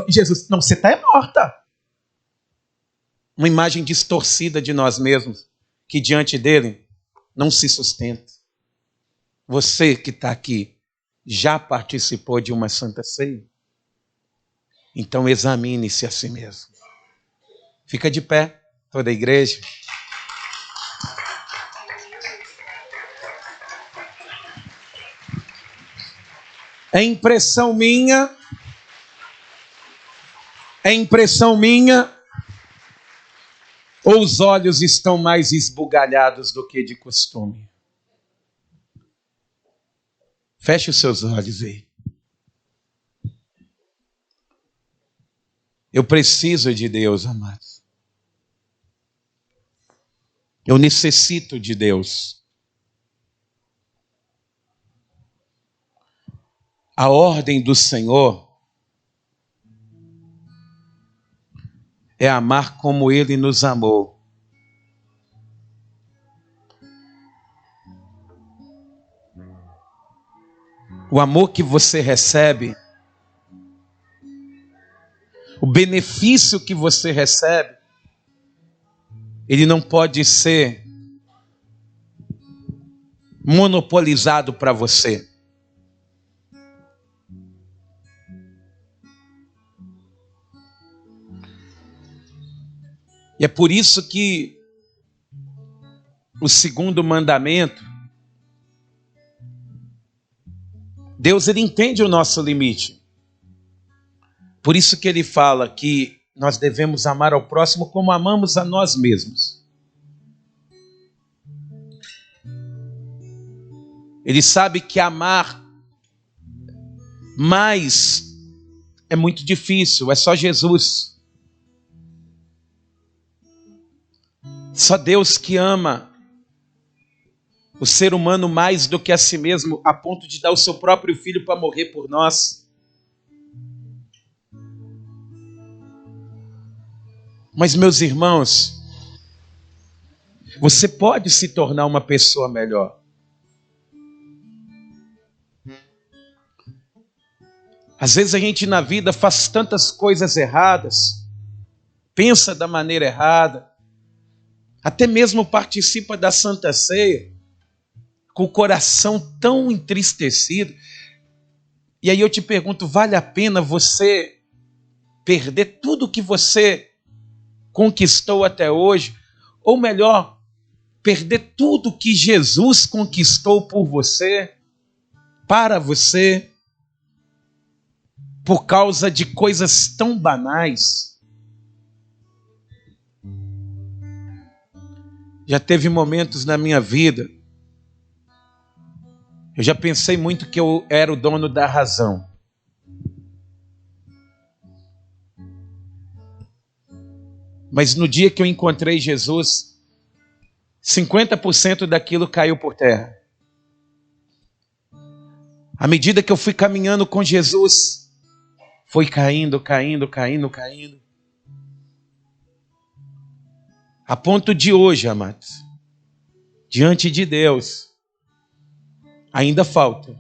E Jesus, não, você está morta. Uma imagem distorcida de nós mesmos, que diante dele não se sustenta. Você que está aqui, já participou de uma Santa Ceia? Então examine-se a si mesmo. Fica de pé, toda a igreja. É impressão minha, ou os olhos estão mais esbugalhados do que de costume? Feche os seus olhos aí. Eu preciso de Deus, amados. Eu necessito de Deus. A ordem do Senhor é amar como Ele nos amou. O amor que você recebe, o benefício que você recebe, ele não pode ser monopolizado para você. E é por isso que o segundo mandamento, Deus ele entende o nosso limite. Por isso que ele fala que nós devemos amar ao próximo como amamos a nós mesmos. Ele sabe que amar mais é muito difícil, é só Jesus. Só Deus que ama o ser humano mais do que a si mesmo, a ponto de dar o seu próprio filho para morrer por nós. Mas, meus irmãos, você pode se tornar uma pessoa melhor. Às vezes a gente na vida faz tantas coisas erradas, pensa da maneira errada, até mesmo participa da Santa Ceia, com o coração tão entristecido. E aí eu te pergunto, vale a pena você perder tudo que você conquistou até hoje? Ou melhor, perder tudo que Jesus conquistou por você? para você por causa de coisas tão banais. Já teve momentos na minha vida, eu já pensei muito que eu era o dono da razão. Mas no dia que eu encontrei Jesus, 50% daquilo caiu por terra. À medida que eu fui caminhando com Jesus, foi caindo. A ponto de hoje, amados, diante de Deus, ainda falta.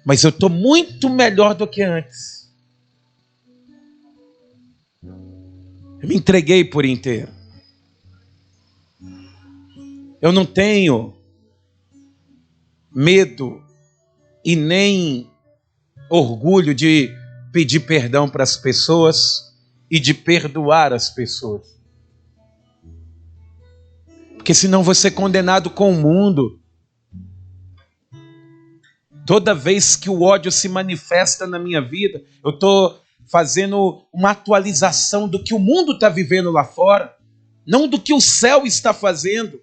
Mas eu estou muito melhor do que antes. Eu me entreguei por inteiro. Eu não tenho medo e nem orgulho de pedir perdão para as pessoas e de perdoar as pessoas. Porque senão vou ser condenado com o mundo. Toda vez que o ódio se manifesta na minha vida, eu estou fazendo uma atualização do que o mundo está vivendo lá fora, não do que o céu está fazendo.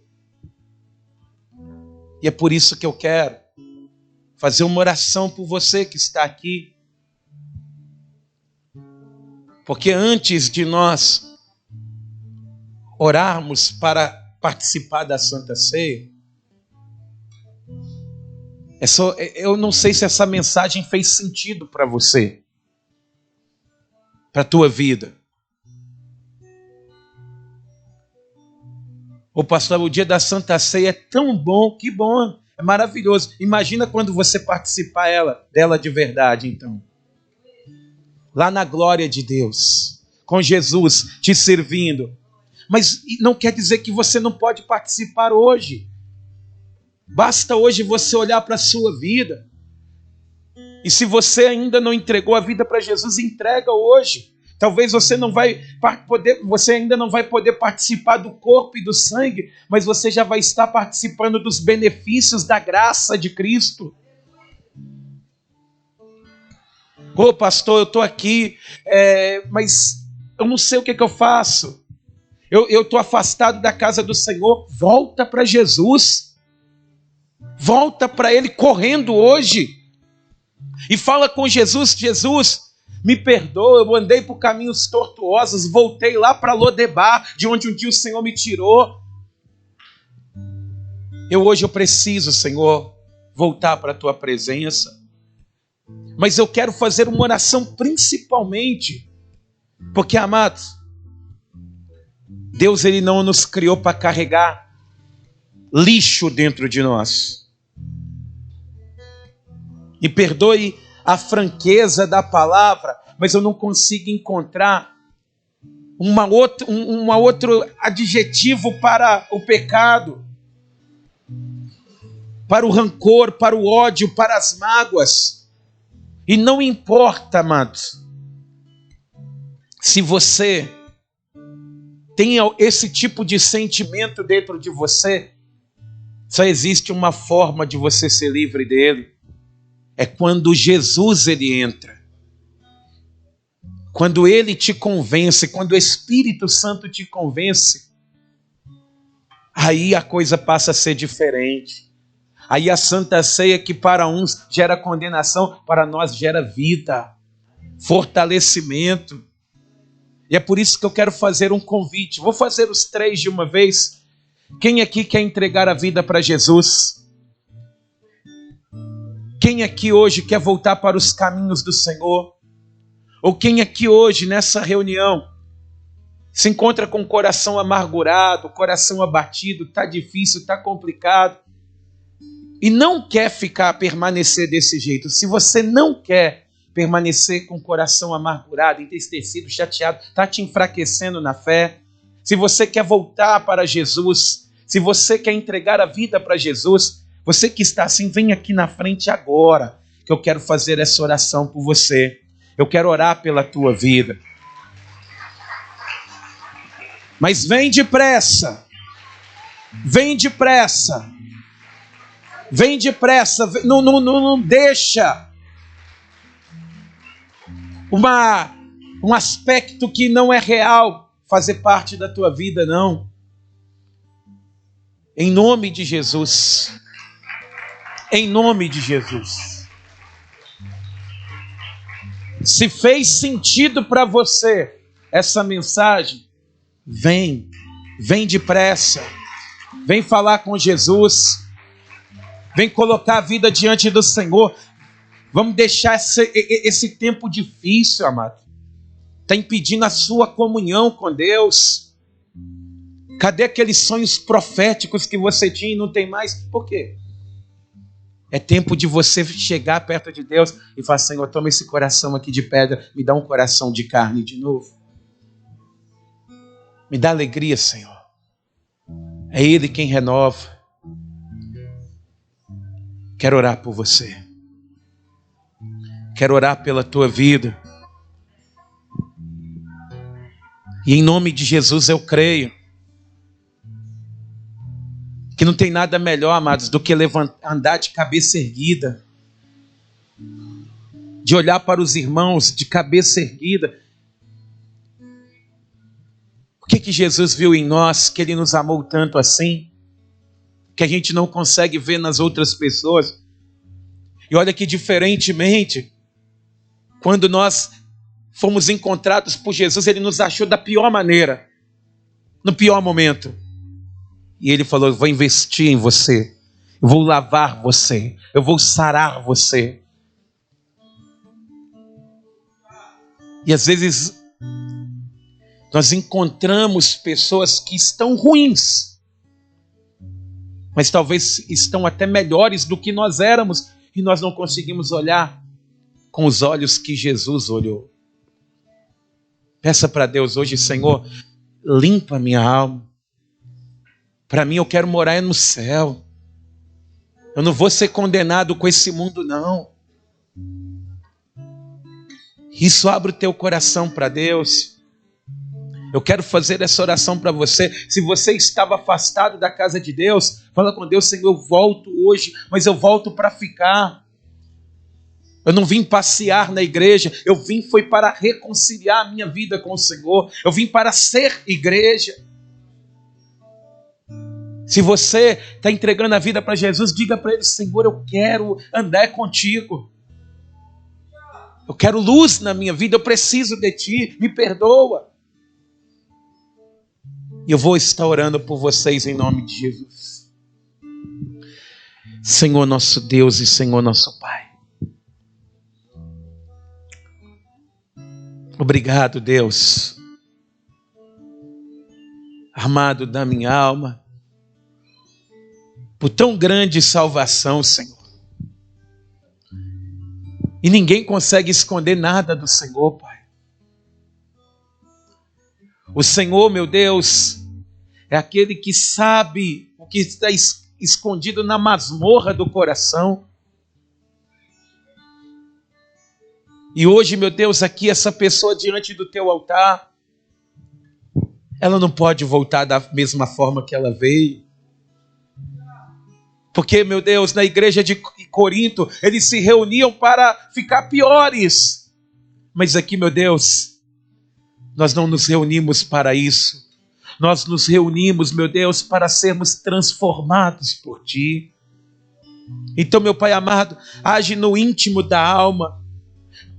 E é por isso que eu quero fazer uma oração por você que está aqui. Porque antes de nós orarmos para participar da Santa Ceia, eu não sei se essa mensagem fez sentido para você, para a tua vida. Ô pastor, o dia da Santa Ceia é tão bom, que bom, é maravilhoso. Imagina quando você participar dela de verdade, então. Lá na glória de Deus, com Jesus te servindo. Mas não quer dizer que você não pode participar hoje. Basta hoje você olhar para a sua vida. E se você ainda não entregou a vida para Jesus, entrega hoje. Talvez você ainda não vai poder participar do corpo e do sangue, mas você já vai estar participando dos benefícios da graça de Cristo. Ô pastor, eu estou aqui, mas eu não sei o que eu faço. Eu estou afastado da casa do Senhor. Volta para Jesus. Volta para Ele correndo hoje. E fala com Jesus: Jesus, me perdoa, eu andei por caminhos tortuosos, voltei lá para Lodebar, de onde um dia o Senhor me tirou. Hoje eu preciso, Senhor, voltar para a Tua presença. Mas eu quero fazer uma oração principalmente, porque, amados, Deus ele não nos criou para carregar lixo dentro de nós. E perdoe a franqueza da palavra, mas eu não consigo encontrar um outro adjetivo para o pecado, para o rancor, para o ódio, para as mágoas. E não importa, amados, se você tem esse tipo de sentimento dentro de você, só existe uma forma de você ser livre dele. É quando Jesus ele entra. Quando ele te convence, quando o Espírito Santo te convence, aí a coisa passa a ser diferente. Aí a Santa Ceia, que para uns gera condenação, para nós gera vida, fortalecimento. E é por isso que eu quero fazer um convite. Vou fazer os 3 de uma vez. Quem aqui quer entregar a vida para Jesus? Quem aqui hoje quer voltar para os caminhos do Senhor? Ou quem aqui hoje, nessa reunião, se encontra com o coração amargurado, coração abatido, está difícil, está complicado, e não quer permanecer desse jeito? Se você não quer permanecer com o coração amargurado, entristecido, chateado, está te enfraquecendo na fé, se você quer voltar para Jesus, se você quer entregar a vida para Jesus, você que está assim, vem aqui na frente agora, que eu quero fazer essa oração por você. Eu quero orar pela tua vida. Mas vem depressa. Vem depressa. Vem depressa, não deixa um aspecto que não é real fazer parte da tua vida, não. Em nome de Jesus. Em nome de Jesus. Se fez sentido para você essa mensagem, vem depressa. Vem falar com Jesus. Vem colocar a vida diante do Senhor. Vamos deixar esse tempo difícil, amado. Está impedindo a sua comunhão com Deus. Cadê aqueles sonhos proféticos que você tinha e não tem mais? Por quê? É tempo de você chegar perto de Deus e falar: Senhor, toma esse coração aqui de pedra, me dá um coração de carne de novo. Me dá alegria, Senhor. É Ele quem renova. Quero orar por você. Quero orar pela tua vida. E em nome de Jesus eu creio que não tem nada melhor, amados, do que andar de cabeça erguida, de olhar para os irmãos de cabeça erguida. O que Jesus viu em nós, que Ele nos amou tanto assim, que a gente não consegue ver nas outras pessoas? E olha que diferentemente, quando nós fomos encontrados por Jesus, Ele nos achou da pior maneira, no pior momento. E Ele falou: eu vou investir em você, eu vou lavar você, eu vou sarar você. E às vezes nós encontramos pessoas que estão ruins, mas talvez estão até melhores do que nós éramos, e nós não conseguimos olhar com os olhos que Jesus olhou. Peça para Deus hoje: Senhor, limpa minha alma. Para mim, eu quero morar no céu. Eu não vou ser condenado com esse mundo, não. Isso, abre o teu coração para Deus. Eu quero fazer essa oração para você. Se você estava afastado da casa de Deus, fala com Deus: Senhor, eu volto hoje, mas eu volto para ficar. Eu não vim passear na igreja, eu vim foi para reconciliar a minha vida com o Senhor. Eu vim para ser igreja. Se você está entregando a vida para Jesus, diga para Ele: Senhor, eu quero andar contigo. Eu quero luz na minha vida, eu preciso de Ti, me perdoa. E eu vou estar orando por vocês em nome de Jesus. Senhor nosso Deus e Senhor nosso Pai. Obrigado, Deus, amado da minha alma, por tão grande salvação, Senhor. E ninguém consegue esconder nada do Senhor, Pai. O Senhor, meu Deus, é aquele que sabe o que está escondido na masmorra do coração. E hoje, meu Deus, aqui essa pessoa diante do teu altar, ela não pode voltar da mesma forma que ela veio. Porque, meu Deus, na igreja de Corinto, eles se reuniam para ficar piores. Mas aqui, meu Deus, nós não nos reunimos para isso. Nós nos reunimos, meu Deus, para sermos transformados por Ti. Então, meu Pai amado, age no íntimo da alma.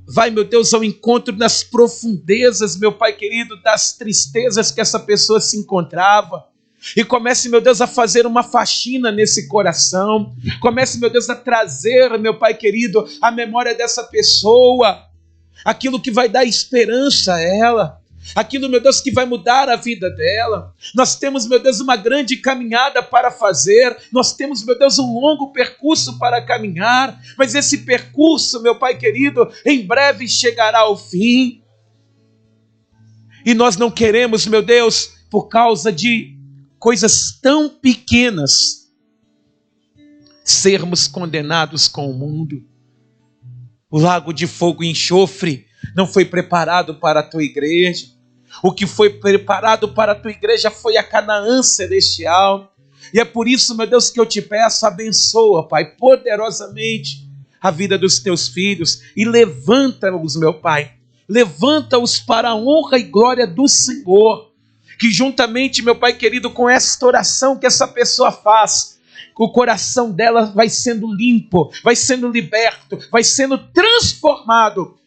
Vai, meu Deus, ao encontro das profundezas, meu Pai querido, das tristezas que essa pessoa se encontrava. E comece, meu Deus, a fazer uma faxina nesse coração. Comece, meu Deus, a trazer, meu Pai querido, a memória dessa pessoa. Aquilo que vai dar esperança a ela. Aquilo, meu Deus, que vai mudar a vida dela. Nós temos, meu Deus, uma grande caminhada para fazer. Nós temos, meu Deus, um longo percurso para caminhar. Mas esse percurso, meu Pai querido, em breve chegará ao fim. E nós não queremos, meu Deus, por causa de coisas tão pequenas, sermos condenados com o mundo. O lago de fogo e enxofre não foi preparado para a tua igreja. O que foi preparado para a tua igreja foi a Canaã celestial. E é por isso, meu Deus, que eu te peço, abençoa, Pai, poderosamente a vida dos teus filhos e levanta-os, meu Pai. Levanta-os para a honra e glória do Senhor. Que juntamente, meu Pai querido, com esta oração que essa pessoa faz, o coração dela vai sendo limpo, vai sendo liberto, vai sendo transformado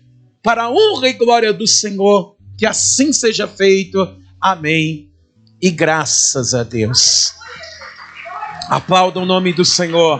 para a honra e glória do Senhor. Que assim seja feito. Amém. E graças a Deus. Aplauda o nome do Senhor.